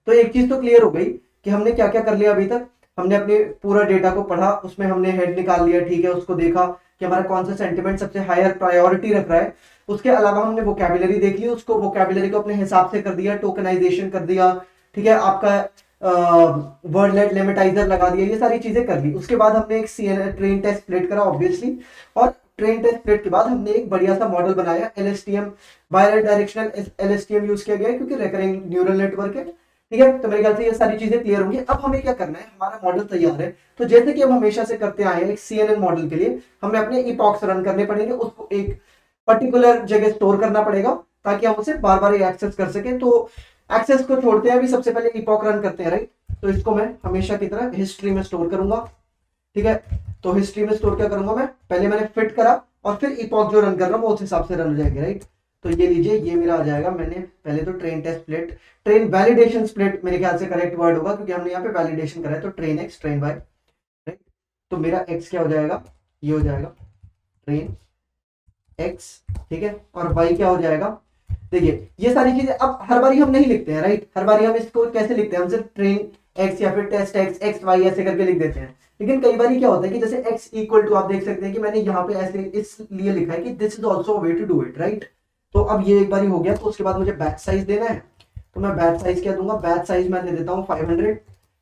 तो एक चीज तो क्लियर हो गई कि हमने क्या क्या कर लिया अभी तक। हमने अपने पूरा डेटा को पढ़ा, उसमें हमने हेड निकाल लिया, ठीक है, उसको देखा कि हमारा कौन सा सेंटिमेंट सबसे हायर प्रायोरिटी रख रहा है। उसके अलावा हमने वोकैबुलरी देख ली, उसको वोकैबुलरी को अपने हिसाब से कर दिया, टोकनाइजेशन कर दिया, ठीक है, आपका वर्ड लेट लिमिटाइजर लगा दिया, ये सारी चीजें कर ली। उसके बाद हमने एक ट्रेन टेस्ट स्प्लिट करा ऑब्वियसली, और ट्रेन टेस्ट स्प्लिट के बाद हमने एक बढ़िया सा मॉडल बनाया, LSTM, by directional LSTM use किया गया है क्योंकि रिकरिंग न्यूरल नेटवर्क है, ठीक है। तो मेरे ख्याल से ये सारी चीजें क्लियर होंगी। अब हमें क्या करना है, हमारा मॉडल तैयार है, तो जैसे कि हम हमेशा से करते आए हैं एक CNN मॉडल के लिए, हमें अपने इपॉक्स रन करने पड़ेंगे, उसको एक पर्टिकुलर जगह स्टोर करना पड़ेगा ताकि हम उसे बार बार एक्सेस कर सके। तो एक्सेस को छोड़ते हैं अभी, सबसे पहले इपॉक रन करते हैं, राइट। तो इसको मैं हमेशा की तरह हिस्ट्री में स्टोर करूंगा, ठीक है। तो हिस्ट्री में स्टोर क्या करूंगा मैं, पहले मैंने फिट करा और फिर इपॉक जो रन कर रहा हूं वो उस हिसाब से रन हो जाएगी, राइट। तो ये लीजिए, ये मेरा आ जाएगा। मैंने पहले तो train test split, train validation split मेरे ख्याल से करेक्ट वर्ड होगा क्योंकि हमने यहाँ पे वैलिडेशन करा है। तो train X train Y, right. तो मेरा एक्स क्या हो जाएगा, ये हो जाएगा ट्रेन एक्स, ठीक है, और वाई क्या हो जाएगा। देखिए ये सारी चीजें अब हर बारी हम नहीं लिखते हैं, राइट। हर बारी हम इसको कैसे लिखते हैं, हम सिर्फ ट्रेन एक्स या फिर टेस्ट एक्स एक्स वाई ऐसे करके लिख देते हैं। लेकिन कई बार क्या होता है कि जैसे एक्स इक्वल टू, आप देख सकते हैं कि मैंने यहाँ पे ऐसे इसलिए लिखा है कि this is also way to do it, right. तो अब ये एक बारी हो गया, तो उसके बाद मुझे बैच साइज देना है। तो मैं बैच साइज क्या दूंगा, बैच साइज मैं दे देता हूँ 500,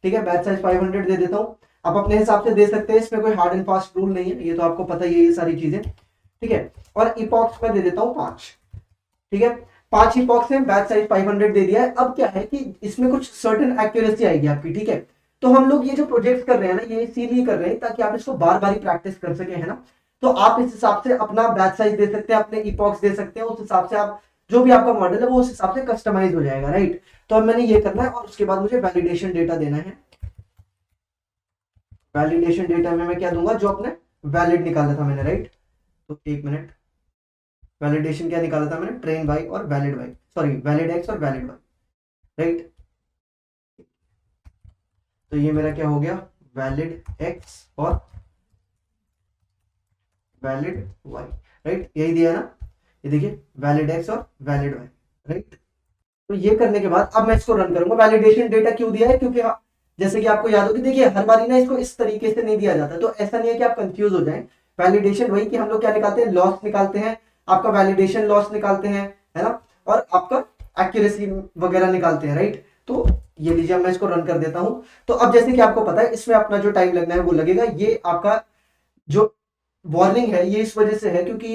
ठीक है, बैच साइज 500 दे देता हूँ। आप अपने हिसाब से दे सकते हैं, इसमें कोई हार्ड एंड फास्ट रूल नहीं है, ये तो आपको पता ही है ये सारी चीजें, ठीक है। और इपॉक्स में दे देता हूँ 5, ठीक है। 5 इपॉक्स में बैच साइज 500 दे दिया है। अब क्या है कि इसमें कुछ सर्टेन एक्यूरेसी आएगी आपकी, ठीक है। तो हम लोग ये जो प्रोजेक्ट कर रहे हैं ना, ये इसीलिए कर रहे हैं ताकि आप इसको बार बार प्रैक्टिस कर सके, है ना। तो आप इस हिसाब से अपना बैच साइज दे सकते हैं, अपने इपॉक्स दे सकते हैं, उस हिसाब से आप जो भी आपका मॉडल है वो उस हिसाब से कस्टमाइज हो जाएगा, राइट। तो अब मैंने ये करना है और उसके बाद मुझे वैलिडेशन डेटा देना है। वैलिडेशन डेटा में मैं क्या दूंगा, जो अपने वैलिड निकाला था मैंने, राइट। तो एक मिनट, वैलिडेशन क्या निकाला था मैंने, ट्रेन वाई और valid Y, sorry valid X और वैलिड वाई, राइट। तो ये मेरा क्या हो गया, वैलिड एक्स और वैलिड वाई, राइट। यही दिया ना, ये देखिए वैलिड एक्स और वैलिड वाई, राइट। तो ये करने के बाद अब मैं इसको रन करूंगा। वैलिडेशन डेटा क्यों दिया है, क्योंकि जैसे कि आपको याद हो कि देखिए हर बार ना इसको इस तरीके से नहीं दिया जाता, तो ऐसा नहीं है कि आप कंफ्यूज हो जाएं। वैलिडेशन वही कि हम लोग क्या निकालते हैं, लॉस निकालते हैं, आपका वैलिडेशन लॉस निकालते हैं, है ना, और आपका एक्यूरेसी वगैरह निकालते हैं, राइट। तो ये लीजिए मैं इसको रन कर देता हूं। तो अब जैसे कि आपको पता है इसमें अपना जो टाइम लगना है वो लगेगा। ये आपका जो वार्निंग है ये इस वजह से है क्योंकि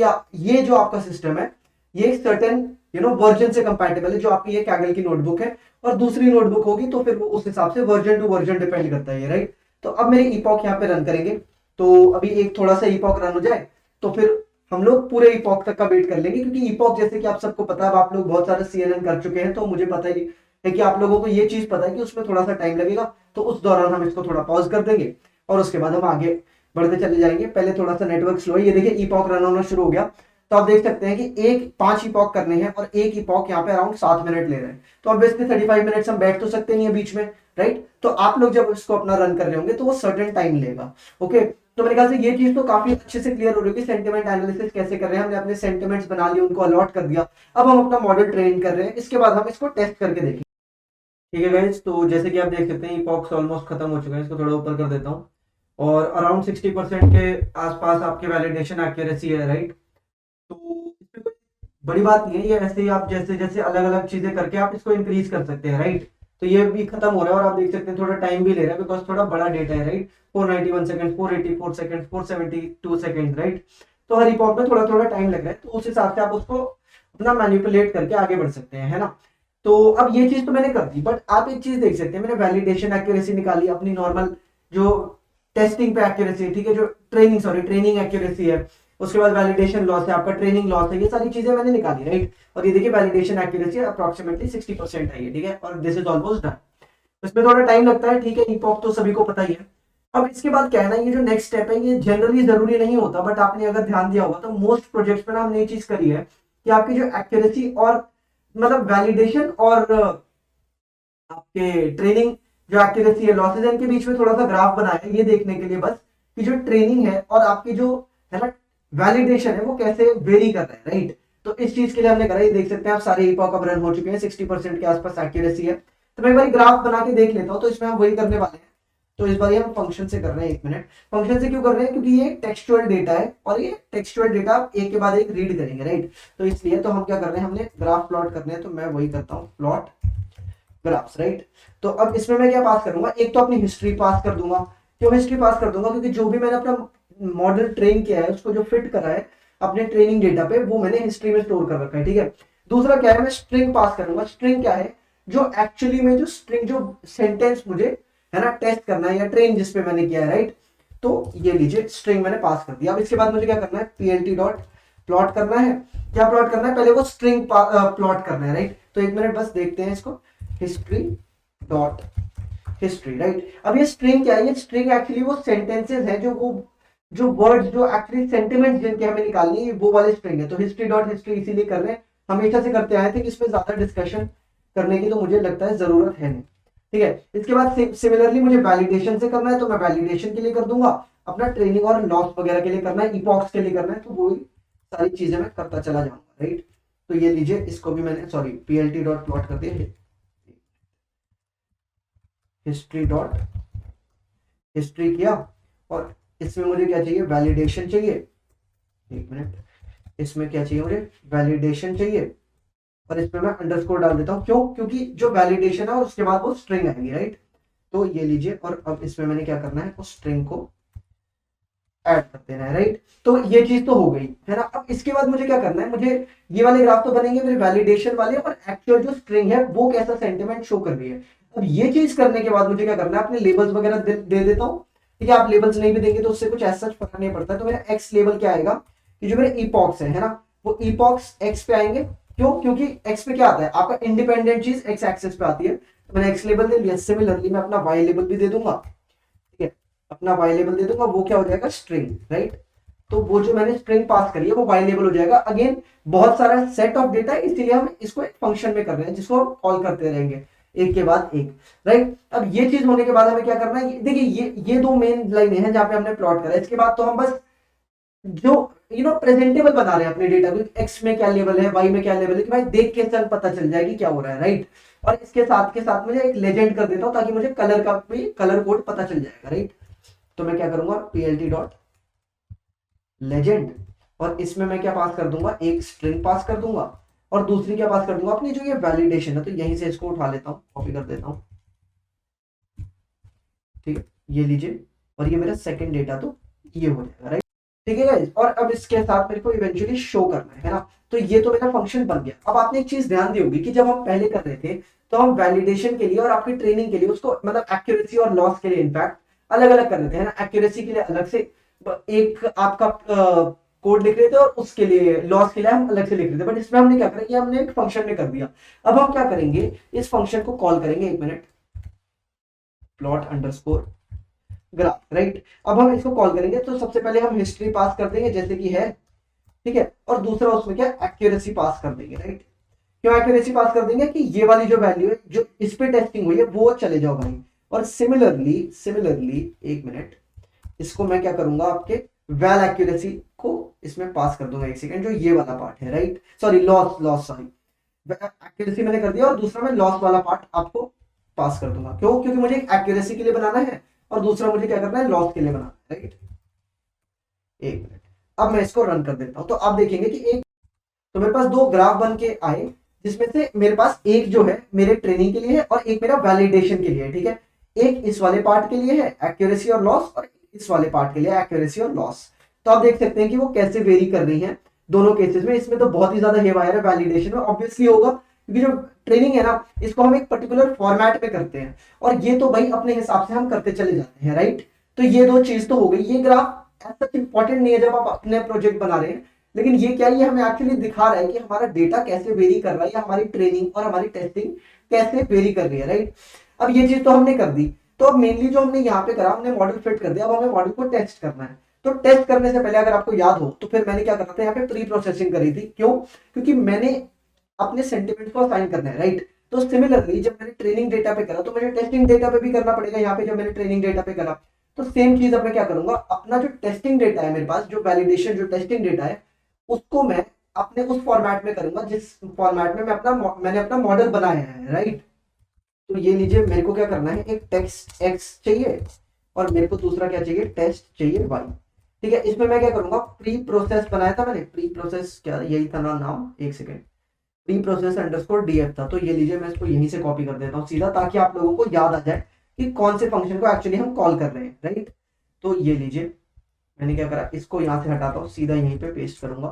ये जो आपका सिस्टम है ये एक सर्टेन वर्जन से कंपैटिबल है, जो आपकी ये कैगल की नोटबुक है, और दूसरी नोटबुक होगी तो फिर वो उस हिसाब से वर्जन टू वर्जन डिपेंड करता है ये, राइट। तो अब मेरे इपॉक यहाँ पे रन करेंगे। तो अभी एक थोड़ा सा इपॉक रन हो जाए तो फिर हम लोग पूरे इपॉक तक का वेट कर लेंगे, क्योंकि इपॉक जैसे कि आप सबको पता है, आप लोग बहुत सारे CNN कर चुके हैं, तो मुझे पता ही है कि आप लोगों को ये चीज पता है कि उसमें थोड़ा सा टाइम लगेगा। तो उस दौरान हम इसको थोड़ा पॉज कर देंगे और उसके बाद हम आगे बढ़ते चले जाएंगे। पहले थोड़ा सा नेटवर्क स्लो है, ये देखिए इपॉक रन होना शुरू हो गया। तो आप देख सकते हैं कि 5 इपॉक करने हैं और एक इपॉक यहाँ पे अराउंड 7 मिनट ले रहे हैं। तो ऑब्वियसली 35 मिनट्स हम बैठ तो सकते नहीं है बीच में, राइट। तो आप लोग जब इसको अपना रन कर रहे होंगे तो वो सर्टेन टाइम लेगा, ओके। तो मेरे ख्याल से ये चीज तो काफी अच्छे से क्लियर हो रही है कि सेंटिमेंट एनालिसिस कैसे कर रहे हैं। हमने अपने सेंटिमेंट्स बना लिए, उनको अलॉट कर दिया, अब हम अपना मॉडल ट्रेन कर रहे हैं, इसके बाद हम इसको टेस्ट करके देखेंगे। ठीक है गाइज, तो जैसे कि आप देख सकते हैं इपॉक्स ऑलमोस्ट खत्म हो चुका है, इसको थोड़ा ऊपर कर देता हूँ, और अराउंड 60% के आसपास आपकी वैलिडेशन एक्यूरेसी है, राइट। तो इसमें कोई बड़ी बात नहीं है, ये ऐसे ही आप जैसे जैसे अलग अलग चीजें करके आप इसको इंक्रीज कर सकते हैं, राइट। तो ये भी खत्म हो रहा है और आप देख सकते हैं थोड़ा टाइम भी ले रहा है, बिकॉज थोड़ा बड़ा डेटा है, right. 491 second, 484 second, 472 second, right. तो हर इपॉक में थोड़ा थोड़ा टाइम लग रहा है, तो उस हिसाब से आप उसको अपना मैनिपुलेट करके आगे बढ़ सकते हैं, है ना। तो अब ये चीज तो मैंने कर दी, बट आप एक चीज देख सकते हैं, मैंने वैलिडेशन एक्यूरेसी निकाली अपनी नॉर्मल जो टेस्टिंग पे एक्यूरेसी, ठीक है, जो ट्रेनिंग एक्यूरेसी है, उसके बाद वैलिडेशन लॉस है, आपका ट्रेनिंग लॉस है, ये सारी चीजें मैंने निकाली, राइट। और ये देखिए वैलिडेशन एक्यूरेसी अप्रोक्सीमेटली 60% है ये, ठीक है, और दिस इज ऑलमोस्ट डन। इसमें थोड़ा टाइम लगता है, ठीक है, ईपॉक तो सभी को पता ही है। अब इसके बाद क्या है ना, ये जो नेक्स्ट स्टेप है ये जनरली जरूरी नहीं होता, बट आपने अगर ध्यान दिया होगा तो मोस्ट प्रोजेक्ट्स में ना हमने ये चीज करी है कि आपकी जो एक्यूरेसी और मतलब वैलिडेशन और आपके ट्रेनिंग जो एक्यूरेसी है, लॉसेज, इनके बीच में थोड़ा सा ग्राफ बनाया है, ये देखने के लिए बस कि जो ट्रेनिंग है और आपकी जो है ना वैलिडेशन है वो कैसे वेरी कर रहा है, राइट। तो इस चीज के लिए हमने करा, ये देख सकते हैं आप सारे इपॉक अब रन हो चुके हैं, 60% के आसपास एक्यूरेसी है। तो मैं एक बार ग्राफ बना के देख लेता हूँ, तो इसमें हम वही करने वाले हैं। तो इस बार हम फंक्शन से कर रहे हैं, 1 मिनट। फंक्शन से क्यों कर रहे हैं, क्योंकि ये टेक्सचुअल डेटा है और ये टेक्सचुअल डेटा आप एक के बाद एक रीड करेंगे, राइट। तो इसलिए तो हम क्या कर रहे हैं, हमने ग्राफ प्लॉट करने हैं, तो मैं वही करता हूँ, प्लॉट ग्राफ्स, राइट। तो अब इसमें मैं क्या पास करूंगा, एक तो अपनी हिस्ट्री पास कर दूंगा। क्यों हिस्ट्री पास कर दूंगा, क्योंकि जो भी मैंने अपना मॉडल ट्रेन किया है उसको जो फिट करा है अपने ट्रेनिंग डेटा पे, वो मैंने हिस्ट्री में स्टोर कर रखा है, ठीक है। दूसरा क्या है, मैं स्ट्रिंग पास करूंगा। स्ट्रिंग क्या है, जो एक्चुअली में जो स्ट्रिंग जो सेंटेंस मुझे है ना टेस्ट करना है या ट्रेन जिसपे मैंने किया है, राइट। तो ये लीजिए स्ट्रिंग मैंने पास कर दिया। अब इसके बाद मुझे क्या करना है, पीएलटी डॉट प्लॉट करना है। क्या प्लॉट करना है, पहले वो स्ट्रिंग प्लॉट करना है, राइट। तो 1 मिनट बस देखते हैं इसको, हिस्ट्री डॉट हिस्ट्री, राइट। अब ये स्ट्रिंग क्या है, ये स्ट्रिंग एक्चुअली वो सेंटेंसेस है जो वर्ड्स जो एक्चुअली सेंटिमेंट्स जिनके हमें निकालनी है, वो वाले स्ट्रिंग है। तो हिस्ट्री डॉट हिस्ट्री इसीलिए कर रहे हैं, हमेशा से करते आए थे, कि इसमें ज्यादा डिस्कशन करने की तो मुझे लगता है जरूरत है नहीं, ठीक है। इसके बाद सिमिलरली मुझे वैलिडेशन से करना है, तो मैं वैलिडेशन के लिए कर दूंगा। अपना ट्रेनिंग और लॉस वगैरह के लिए करना है, इपॉक्स के लिए करना है, तो वो सारी चीजें मैं करता चला जाऊंगा, राइट। तो ये लीजिए, इसको भी मैंने सॉरी पीएलटी डॉट प्लॉट कर दिया, हिस्ट्री डॉट हिस्ट्री किया, और इसमें मुझे क्या चाहिए, वैलिडेशन चाहिए। 1 मिनट, इसमें क्या चाहिए मुझे, वैलिडेशन चाहिए, और इसमें मैं अंडरस्कोर डाल देता हूं। क्यों, क्योंकि जो वैलिडेशन है और उसके बाद वो स्ट्रिंग आएगी, राइट। तो ये लीजिए, और अब इसमें मैंने क्या करना है, उस स्ट्रिंग को ऐड कर देना है, राइट। तो ये चीज तो हो गई है ना। अब इसके बाद मुझे क्या करना है, मुझे ये वाले ग्राफ तो बनेंगे मेरे वैलिडेशन वाले, और एक्चुअल जो स्ट्रिंग है वो कैसा सेंटिमेंट शो कर रही है। अब ये चीज करने के बाद मुझे क्या करना है, अपने लेबल्स वगैरह दे देता हूँ, ठीक है। आप लेबल्स नहीं भी देंगे तो उससे कुछ ऐसा फर्क नहीं पड़ता। तो मेरा एक्स लेबल क्या आएगा, कि जो मेरे ईपॉक्स है ना, वो ईपॉक्स एक्स पे आएंगे। क्यों, क्योंकि एक्स पे क्या आता है, आपका इंडिपेंडेंट चीज एक्स एक्सेस पे आती है। तो मैंने एक्स लेबल दे लिया। सिमिलरली मैं अपना वाई लेबल भी दे दूंगा, ठीक है, अपना वाई लेबल दे दूंगा, वो क्या हो जाएगा, स्ट्रिंग, राइट। तो वो जो मैंने स्ट्रिंग पास करी है वो वाई लेबल हो जाएगा। अगेन बहुत सारा सेट ऑफ डेटा है, इसीलिए हम इसको एक फंक्शन में कर रहे हैं, जिसको हम कॉल करते रहेंगे एक के बाद एक, राइट। अब ये चीज होने के बाद हमें क्या करना है, देखिए ये दो मेन लाइनें हैं जहां पे हमने प्लॉट करा है। इसके बाद तो हम बस जो प्रेजेंटेबल बना रहे हैं अपने डेटा को, एक्स में क्या लेवल है, वाई में क्या लेवल है, कि भाई देख के चल पता चल जाएगी क्या हो रहा है, राइट। और इसके साथ के साथ मुझे एक लेजेंड कर देता हूं, ताकि मुझे कलर का भी कलर कोड पता चल जाएगा, राइट। तो मैं क्या करूंगा, पीएलटी डॉट लेजेंड, और इसमें मैं क्या पास कर दूंगा, एक स्ट्रिंग पास कर दूंगा, और दूसरी क्या पास कर दूंगा, अपनी जो ये वैलिडेशन है। तो यहीं से इसको उठा लेता हूं, कॉपी कर देता हूं, ठीक है, ये लीजिए, और ये मेरा सेकंड डेटा तो ये हो जाएगा, राइट। ठीक है गाइस, और अब इसके साथ मेरे को इवेंचुअली शो करना है ना। तो ये तो मेरा फंक्शन बन गया। अब आपने एक चीज ध्यान दी होगी कि जब हम पहले कर रहे थे तो हम वैलिडेशन के लिए और आपकी ट्रेनिंग के लिए उसको मतलब एक्यूरेसी और लॉस के लिए इनफैक्ट अलग अलग कर रहे थे, है ना। एक्यूरेसी के लिए अलग से एक आपका कोड लिख रहे थे, और उसके लिए लॉस के लिए हम अलग से लिख रहे थे। बट इसमें हमने क्या करा, ये हमने एक फंक्शन में कर दिया। अब हम क्या करेंगे, इस फंक्शन को कॉल करेंगे, 1 minute, plot underscore graph, right. अब हम इसको कॉल करेंगे, तो सबसे पहले हम हिस्ट्री पास कर देंगे जैसे कि है, ठीक है, और दूसरा उसमें क्या एक्यूरेसी पास कर देंगे, राइट। क्यों एक्यूरेसी पास कर देंगे, कि ये वाली जो वैल्यू है जो इस पे टेस्टिंग हुई है वो चले जाओ भाई। और सिमिलरली 1 मिनट, इसको मैं क्या करूंगा, आपके वैल एक्यूरेसी को इसमें पास कर दूंगा, एक सेकंड, जो ये वाला पार्ट है, right, sorry loss sorry, accuracy मैंने कर दिया और दूसरा मैं लॉस वाला पार्ट आपको पास कर दूंगा। क्यों? क्योंकि मुझे एक्यूरेसी के लिए बनाना है और दूसरा मुझे क्या करना है, लॉस के लिए बनाना है, राइट। एक मिनट, अब मैं इसको रन कर देता हूं, तो आप देखेंगे कि एक, तो मेरे पास दो ग्राफ बन के आए, जिसमें से मेरे पास एक जो है मेरे ट्रेनिंग के लिए है और एक मेरा वैलिडेशन के लिए है, ठीक है। एक इस वाले पार्ट के लिए है एक्यूरेसी और लॉस, और इस वाले पार्ट के लिए एक्यूरेसी और लॉस। तो आप देख सकते हैं कि वो कैसे वेरी कर रही हैं दोनों केसेस में। इसमें तो बहुत ही ज्यादा हेवायर है, वैलिडेशन में ऑब्वियसली होगा, क्योंकि जो ट्रेनिंग है ना, इसको हम एक पर्टिकुलर फॉर्मेट में करते हैं, और ये तो भाई अपने हिसाब से हम करते चले जाते हैं, राइट। तो ये दो चीज तो हो गई। ये ग्राफ ऐसा इंपॉर्टेंट नहीं है जब आप अपने प्रोजेक्ट बना रहे हैं, लेकिन ये क्या, ये हमें एक्चुअली दिखा रहा है कि हमारा डेटा कैसे वेरी कर रहा है, या हमारी ट्रेनिंग और हमारी टेस्टिंग कैसे वेरी कर रही है, राइट। अब ये चीज तो हमने कर दी, तो अब मेनली जो हमने यहाँ पे करा, हमने मॉडल फिट कर दिया, अब हमें मॉडल को टेस्ट करना है। तो टेस्ट करने से पहले अगर आपको याद हो, तो फिर मैंने क्या करना था, यहाँ पे प्री प्रोसेसिंग करी थी। क्यों? क्योंकि मैंने अपने सेंटिमेंट को असाइन करना है, राइट। तो सिमिलरली जब मैंने ट्रेनिंग डेटा पे करा, तो मुझे टेस्टिंग डेटा पे भी करना पड़ेगा। यहाँ पे जब मैंने ट्रेनिंग डेटा पे करा, तो सेम चीज अब मैं क्या करूंगा, अपना जो टेस्टिंग डेटा है मेरे पास, जो वैलिडेशन जो टेस्टिंग डेटा है, उसको मैं अपने उस फॉर्मेट में करूंगा जिस फॉर्मेट में मैंने अपना मॉडल बनाया है, राइट। तो ये लीजिए, मेरे को क्या करना है, एक टेक्स्ट एक्स चाहिए और मेरे को दूसरा क्या चाहिए, टेस्ट चाहिए वाई, ठीक है। इसमें मैं क्या करूंगा, प्री प्रोसेस बनाया था मैंने, प्री प्रोसेस क्या यही था ना नाम, एक second, pre process underscore DF था। तो ये लीजिए, मैं इसको यहीं से कॉपी कर देता हूँ सीधा, ताकि आप लोगों को याद आ जाए कि कौन से फंक्शन को एक्चुअली हम कॉल कर रहे हैं, राइट। तो ये लीजिए, मैंने क्या करा, इसको यहाँ से हटाता हूँ, सीधा यहीं पे पेस्ट करूंगा,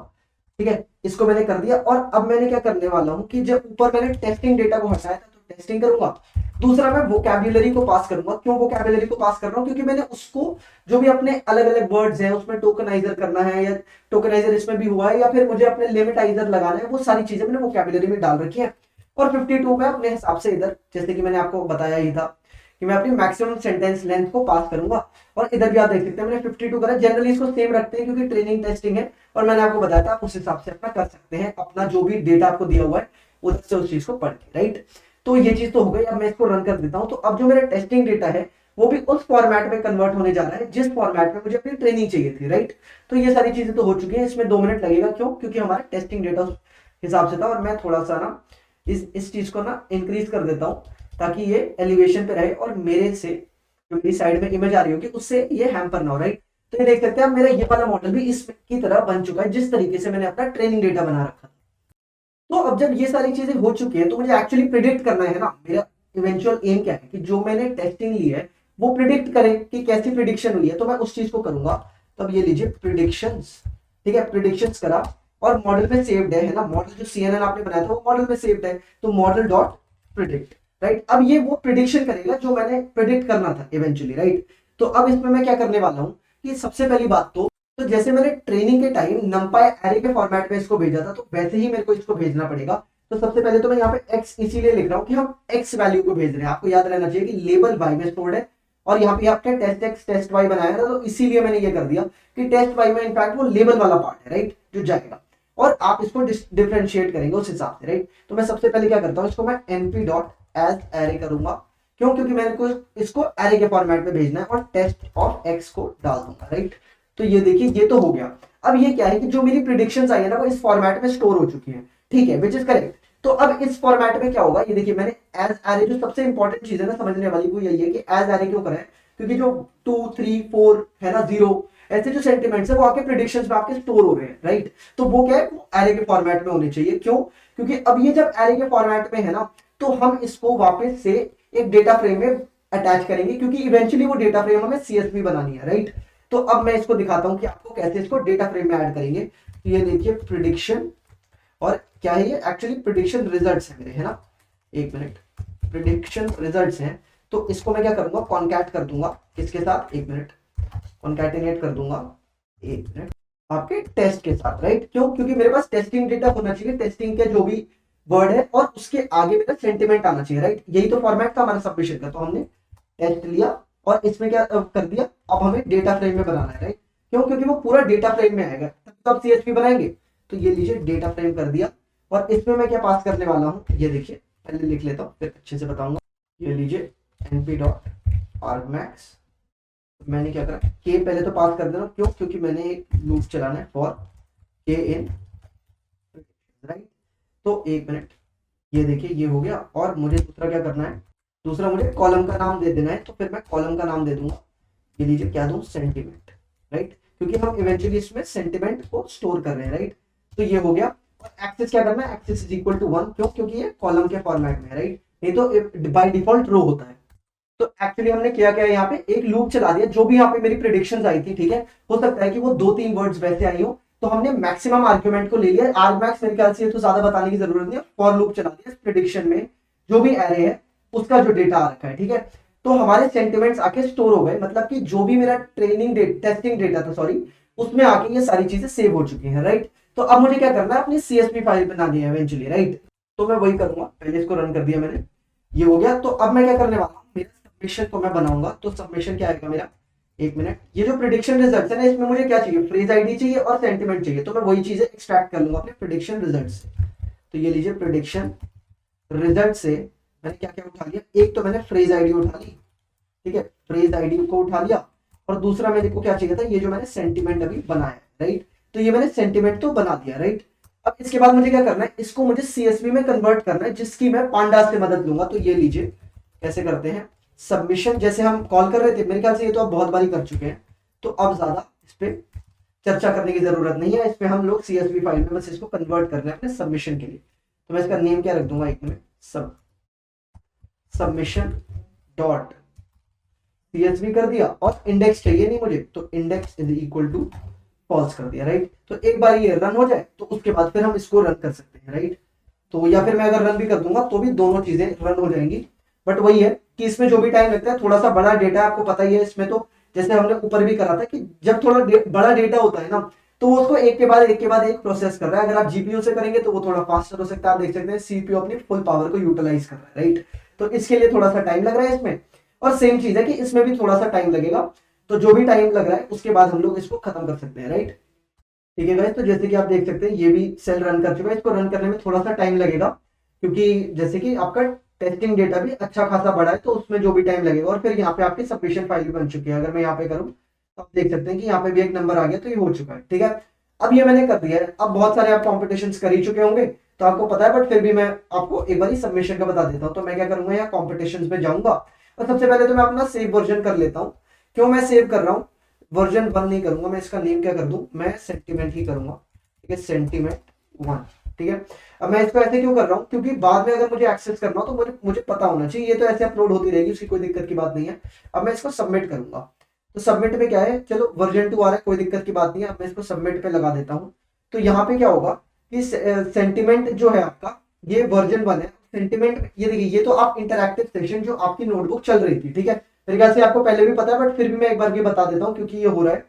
ठीक है। इसको मैंने कर दिया, और अब मैंने क्या करने वाला हूँ कि जब ऊपर मैंने टेस्टिंग डेटा को हटाया था, तो टेस्टिंग करूंगा। दूसरा मैं वोकैब्युलरी को पास करूंगा। क्यों वोकैब्युलरी को पास कर रहा हूँ? क्योंकि मैंने उसको जो भी अपने अलग अलग वर्ड्स हैं उसमें टोकनाइजर करना है, या टोकनाइजर इसमें भी हुआ है, या फिर मुझे अपने लिमिटाइजर लगाना है, वो सारी चीजें मैंने वोकैब्युलरी में डाल रखी है। और 52 में अपने हिसाब से इधर, जैसे कि मैंने आपको बताया ही था कि मैं अपनी मैक्सिमम सेंटेंस लेंथ को पास करूंगा। और इधर भी आप देख सकते हैं मैंने 52 करा। जनरली इसको सेम रखते हैं क्योंकि ट्रेनिंग टेस्टिंग है, और मैंने आपको बताया था आप उस हिसाब से अपना कर सकते हैं, अपना जो भी डेटा आपको दिया हुआ है उधर से उस चीज को पढ़ के, राइट। तो ये चीज तो हो गई। अब मैं इसको रन कर देता हूं, तो अब जो मेरा टेस्टिंग डेटा है वो भी उस फॉर्मेट में कन्वर्ट होने जा रहा है जिस फॉर्मेट में मुझे अपनी ट्रेनिंग चाहिए थी, राइट। तो ये सारी चीजें तो हो चुकी हैं, इसमें 2 मिनट लगेगा। क्यों? क्योंकि हमारा टेस्टिंग डेटा उस हिसाब से था। और मैं थोड़ा सा ना इस चीज को ना इंक्रीज कर देता हूं, ताकि ये एलिवेशन पे रहे और मेरे से जो मेरी साइड में इमेज आ रही होगी उससे ये हैम्पर ना हो, राइट। तो ये देख सकते हैं, अब मेरा ये वाला मॉडल भी इसकी तरह बन चुका है जिस तरीके से मैंने अपना ट्रेनिंग डेटा बना रखा था। तो अब जब ये सारी चीजें हो चुकी हैं, तो मुझे एक्चुअली प्रिडिक्ट करना है ना, मेरा इवेंचुअल एम क्या है कि जो मैंने टेस्टिंग ली है वो प्रिडिक्ट करे कि कैसी प्रिडिक्शन हुई है। तो मैं उस चीज को करूंगा। तब ये लीजिए प्रिडिक्शंस, ठीक है, प्रिडिक्शंस करा और मॉडल में सेव्ड है ना, मॉडल जो सीएनएन आपने बनाया था वो मॉडल में सेव्ड है, तो मॉडल डॉट प्रिडिक्ट, राइट। अब ये वो प्रिडिक्शन करेगा जो मैंने प्रिडिक्ट करना था इवेंचुअली, राइट। तो अब इसमें मैं क्या करने वाला हूं कि सबसे पहली बात तो जैसे मैंने ट्रेनिंग के टाइम numpy एरे के फॉर्मेट में इसको भेजा था, तो वैसे ही मेरे को इसको भेजना पड़ेगा। तो सबसे पहले तो मैं यहाँ पे x इसीलिए लिख रहा हूँ कि हम x वैल्यू को भेज रहे हैं। आपको याद रहना चाहिए कि लेबल y में स्टोर्ड है, और यहाँ पे आपने टेस्ट x टेस्ट y बनाया था, तो इसीलिए मैंने ये कर दिया कि टेस्ट y में इनफैक्ट वो लेबल वाला पार्ट है, राइट, जो जाएगा। और आप इसको डिफरेंशिएट करेंगे उस हिसाब से, राइट। तो मैं सबसे पहले क्या करता हूँ, इसको मैं np डॉट एज एरे करूंगा। क्यों? क्योंकि मैंने को इसको एरे के फॉर्मेट में भेजना है, और टेस्ट ऑफ x को डाल दूंगा, राइट। तो ये देखिए, ये तो हो गया। अब ये क्या है कि जो मेरी प्रिडिक्शंस आई है ना, वो इस फॉर्मेट में स्टोर हो चुकी है, ठीक है, विच इज करेक्ट। तो अब इस फॉर्मेट में क्या होगा, ये देखिए, मैंने एज एरे, जो सबसे इंपॉर्टेंट चीज है ना समझने वाली, वो यही है कि एज एरे क्यों करें, क्योंकि जो 2 3 4 है ना, 0 ऐसे जो सेंटिमेंट्स है वो आपके प्रिडिक्शंस में आपके स्टोर हो रहे हैं, राइट। तो वो क्या है, वो एरे के फॉर्मेट में होने चाहिए। क्यों? क्योंकि अब ये जब एरे के फॉर्मेट में है ना, तो हम इसको वापस से एक डेटा फ्रेम में अटैच करेंगे, क्योंकि इवेंचुअली वो डेटा फ्रेम हमें सीएसवी बनानी है, राइट। तो अब मैं इसको दिखाता हूं कि आपको कैसे इसको डेटा फ्रेम में ऐड करेंगे। तो ये देखिए प्रिडिक्शन, और क्या है ये, एक्चुअली प्रिडिक्शन रिजल्ट्स है मेरे, है ना, एक मिनट, प्रिडिक्शन रिजल्ट्स हैं। तो इसको मैं क्या करूंगा, कॉन्कैट कर दूंगा इसके साथ, एक मिनट, कॉन्कैटिनेट कर दूंगा, एक मिनट, आपके टेस्ट के साथ, राइट। क्यों? क्योंकि मेरे पास टेस्टिंग डेटा होना चाहिए, टेस्टिंग के जो भी वर्ड है और उसके आगे मेरा सेंटिमेंट आना चाहिए, राइट। यही तो फॉर्मेट था हमारा सबमिशन का। तो हमने टेस्ट लिया और इसमें क्या कर दिया, अब हमें डेटा फ्रेम में बनाना है, राइट। क्यों? क्योंकि वो पूरा डेटा फ्रेम में आएगा, तब सीएसवी बनाएंगे। तो ये लीजिए डेटा फ्रेम कर दिया, और इसमें मैं क्या पास करने वाला हूँ, ये देखिए, पहले लिख लेता हूँ फिर अच्छे से बताऊंगा। ये लीजिए np डॉट argmax तो मैंने क्या करा, के पहले तो पास कर देना, क्यों, क्योंकि मैंने एक लूप चलाना है फॉर के इन, राइट। तो एक मिनट, ये देखिए ये हो गया। और मुझे दूसरा क्या करना है, दूसरा मुझे कॉलम का नाम दे देना है। तो फिर मैं कॉलम का नाम दे दूंगा, ये लीजिए क्या दूं, सेंटीमेंट, राइट, क्योंकि हम इवेंचुअली इसमें सेंटीमेंट को स्टोर कर रहे हैं, राइट। तो ये हो गया। और एक्सेस क्या करना है, एक्सेस इज इक्वल टू 1, क्यों, क्योंकि ये कॉलम के फॉर्मेट में है, राइट, नहीं तो बाय डिफॉल्ट रो होता है। तो एक्चुअली हमने क्या किया, यहाँ पे एक लूप चला दिया। जो भी यहाँ पे मेरी प्रिडिक्शंस आई थी, ठीक है, हो सकता है कि वो 2-3 वर्ड्स वैसे आई हो, तो हमने मैक्सिमम आर्ग्यूमेंट को ले लिया। आर्गमैक्स मेरे ख्याल से तो ज्यादा बताने की जरूरत नहीं है, फॉर लूप चला दिया प्रिडिक्शन में, जो भी एरे है उसका जो डेटा आ रखा है, ठीक है। तो हमारे सेंटिमेंट्स आके स्टोर हो गए, मतलब कि जो भी मेरा टेस्टिंग डेटा था, सॉरी, उसमें आके ये सारी चीजें सेव हो चुकी हैं, राइट। तो अब मुझे क्या करना है, अपनी सीएसवी फाइल बनानी है इवेंचुअली, राइट। तो मैं वही करूंगा, पहले इसको रन कर दिया मैंने, ये हो गया। तो अब मैं क्या करने वाला हूँ, मेरा सबमिशन को मैं बनाऊंगा। तो सबमिशन क्या आएगा मेरा, एक मिनट, ये जो प्रिडिक्शन रिजल्ट है ना, इसमें मुझे क्या चाहिए, फ्रेज आईडी चाहिए और सेंटिमेंट चाहिए। तो मैं वही चीजें एक्सट्रैक्ट कर लूंगा अपने प्रिडिक्शन रिजल्ट से। तो ये लीजिए, प्रिडिक्शन रिजल्ट से मैंने क्या क्या उठा लिया, एक तो मैंने फ्रेज आईडी उठा ली, ठीक है, फ्रेज आईडी को उठा लिया। और दूसरा मेरे को क्या चाहिए था, ये जो मैंने सेंटिमेंट अभी बनाया है, राइट। तो ये मैंने सेंटिमेंट तो बना दिया, राइट। अब इसके बाद मुझे क्या करना है, इसको मुझे सीएसवी में कन्वर्ट करना है, जिसकी मैं पांडास से मदद लूंगा। तो ये लीजिए कैसे करते हैं, सबमिशन जैसे हम कॉल कर रहे थे, मेरे ख्याल से ये तो आप बहुत बारी कर चुके हैं, तो अब ज्यादा इस पे चर्चा करने की जरूरत नहीं है। इस पे हम लोग सीएसवी फाइल में बस इसको कन्वर्ट कर रहे हैं अपने सबमिशन के लिए। तो मैं इसका नेम क्या रख दूंगा, एक मिनट, सबमिशन डॉट सीएसवी कर दिया। और इंडेक्स चाहिए नहीं मुझे, तो index is equal to false कर दिया, राइट। तो एक बार ये रन हो जाए तो उसके बाद फिर हम इसको रन कर सकते हैं, राइट। तो या फिर मैं अगर रन भी कर दूंगा तो भी दोनों चीजें रन हो जाएंगी। बट वही है कि इसमें जो भी टाइम लगता है, थोड़ा सा बड़ा डेटा आपको पता ही है इसमें, तो जैसे हमने ऊपर भी करा था कि जब थोड़ा बड़ा डेटा होता है ना, तो वो उसको एक के बाद एक के बाद एक प्रोसेस कर रहा है। अगर आप जीपीयू से करेंगे तो वो थोड़ा फास्टर हो सकता है, आप देख सकते हैं सीपीयू अपनी फुल पावर को यूटिलाइज कर रहा है, राइट। तो इसके लिए थोड़ा सा टाइम लग रहा है इसमें। और सेम चीज है कि इसमें भी थोड़ा सा टाइम लगेगा। तो जो भी टाइम लग रहा है उसके बाद हम लोग इसको खत्म कर सकते हैं, राइट। ठीक है गाइस, तो जैसे कि आप देख सकते हैं ये भी सेल रन कर चुका है। इसको रन करने में थोड़ा सा टाइम लगेगा, क्योंकि जैसे कि आपका टेस्टिंग डेटा भी अच्छा खासा बड़ा है, तो उसमें जो भी टाइम लगेगा। और फिर यहाँ पे आपकी सबमिशन फाइल भी बन चुकी है। अगर मैं यहाँ पे करूँ तो आप देख सकते हैं कि यहाँ पे भी एक नंबर आ गया, तो ये हो चुका है, ठीक है। अब ये मैंने कर दिया है। अब बहुत सारे आप कॉम्पिटिशन कर ही चुके होंगे तो आपको पता है, बट फिर भी मैं आपको एक बार सबमिशन का बता देता हूँ। तो मैं क्या करूंगा, यहाँ कॉम्पिटिशन में जाऊंगा और सबसे पहले तो मैं अपना सेव वर्जन कर लेता हूँ। क्यों मैं सेव कर रहा हूँ, वर्जन 1 नहीं करूंगा मैं, इसका नेम क्या कर दूं, मैं सेंटीमेंट ही करूंगा, ठीक है, सेंटीमेंट 1, ठीक है। अब मैं इसको ऐसे क्यों कर रहा हूँ, क्योंकि बाद में अगर मुझे एक्सेस करना हो तो मुझे पता होना चाहिए। ये तो ऐसे अपलोड होती रहेगी, उसकी कोई दिक्कत की बात नहीं है। अब मैं इसको सबमिट करूंगा। तो सबमिट में क्या है, चलो वर्जन 2 आ रहा है, कोई दिक्कत की बात नहीं है। अब मैं इसको सबमिट पे लगा देता हूँ। तो यहाँ पे क्या होगा कि सेंटिमेंट जो है आपका, ये वर्जन 1 है। सेंटिमेंट ये देखिए, ये तो आप इंटरैक्टिव सेशन जो आपकी नोटबुक चल रही थी, ठीक है, मेरे ख्याल से आपको पहले भी पता है, बट फिर भी मैं एक बार ये बता देता हूँ क्योंकि ये हो रहा है,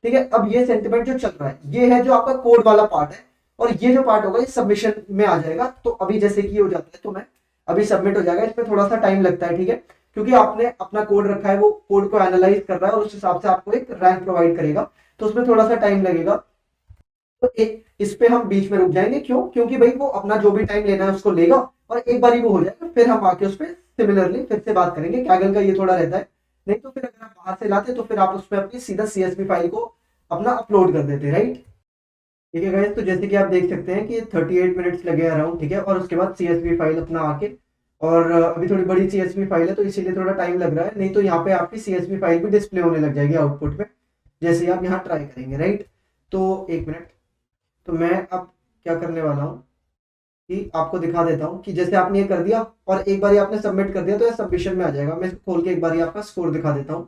ठीक है। अब ये सेंटिमेंट जो चल रहा है, ये है जो आपका कोड वाला पार्ट है। और ये जो पार्ट होगा ये सबमिशन में आ जाएगा। तो अभी जैसे कि हो जाता है, तो मैं अभी सबमिट हो जाएगा। इसमें थोड़ा सा टाइम लगता है, ठीक है, क्योंकि आपने अपना कोड रखा है, वो कोड को एनालाइज कर रहा है और उस हिसाब से आपको एक रैंक प्रोवाइड करेगा। तो उसमें थोड़ा सा टाइम लगेगा। तो एक इस पे हम बीच में रुक जाएंगे, क्यों, क्योंकि भाई वो अपना जो भी टाइम लेना है उसको लेगा और एक बार ही वो हो जाएगा, फिर हम आके उस पर सिमिलरली फिर से बात करेंगे। कैगल का ये थोड़ा रहता है। नहीं तो फिर अगर आप बाहर से लाते तो फिर आप उसमें अपनी सीधा सीएसवी फाइल को अपना अपलोड कर देते, राइट। ठीक है गाइस, तो जैसे कि आप देख सकते हैं कि 38 मिनट्स लगे अराउंड, ठीक है। और उसके बाद सीएसवी फाइल अपना आके, और अभी थोड़ी बड़ी सीएसवी फाइल है तो इसीलिए थोड़ा टाइम लग रहा है। नहीं तो यहाँ पे आपकी सीएसवी फाइल भी डिस्प्ले होने लग जाएगी आउटपुट में, जैसे आप यहाँ ट्राई करेंगे, राइट। तो एक मिनट, तो मैं अब क्या करने वाला हूँ कि आपको दिखा देता हूँ कि जैसे आपने ये कर दिया और एक बार आपने सबमिट कर दिया तो ये सबमिशन में आ जाएगा। मैं इसको खोल के एक बार आपका स्कोर दिखा देता हूँ,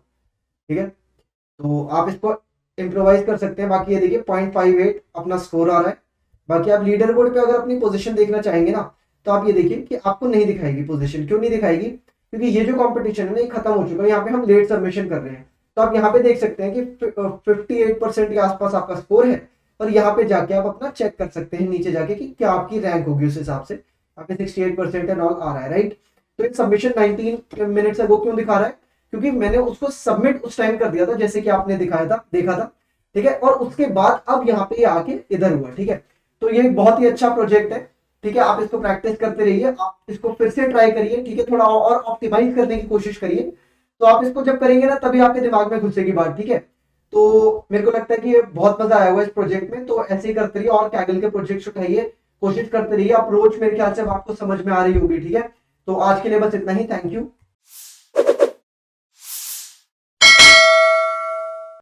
ठीक है। तो आप इसको इम्प्रोवाइज कर सकते हैं। बाकी ये देखिए 0.58 अपना स्कोर आ रहा है। बाकी आप लीडर बोर्ड पे अगर अपनी पोजीशन देखना चाहेंगे ना, तो आप ये देखिए कि आपको नहीं दिखाएगी पोजीशन। क्यों नहीं दिखाएगी, क्योंकि ये जो कंपटीशन है ना, ये खत्म हो चुका है। यहाँ पे हम लेट सबमिशन कर रहे हैं। तो आप यहाँ पे देख सकते हैं कि 58% के आसपास आपका स्कोर है। और यहाँ पे जाके आप अपना चेक कर सकते हैं नीचे जाके कि क्या आपकी रैंक होगी, उस हिसाब से आपके 68% एंड ऑल आ रहा है, राइट। तो एक सबमिशन 19 मिनट्स अगो क्यों दिखा रहा है, क्योंकि मैंने उसको सबमिट उस टाइम कर दिया था जैसे कि आपने दिखाया था, देखा था, ठीक है। और उसके बाद अब यहाँ पे आके इधर हुआ, ठीक है। तो ये बहुत ही अच्छा प्रोजेक्ट है, ठीक है। आप इसको प्रैक्टिस करते रहिए, आप इसको फिर से ट्राई करिए, ठीक है, थोड़ा और ऑप्टिमाइज करने की कोशिश करिए। तो आप इसको जब करेंगे ना तभी आपके दिमाग में घुसेगी बात, ठीक है। तो मेरे को लगता है कि ये बहुत मजा आया हुआ इस प्रोजेक्ट में, तो ऐसे ही करते रहिए और कैगल के प्रोजेक्ट उठाइए, कोशिश करते रहिए। अप्रोच मेरे ख्याल से अब आपको समझ में आ रही होगी, ठीक है। तो आज के लिए बस इतना ही, थैंक यू।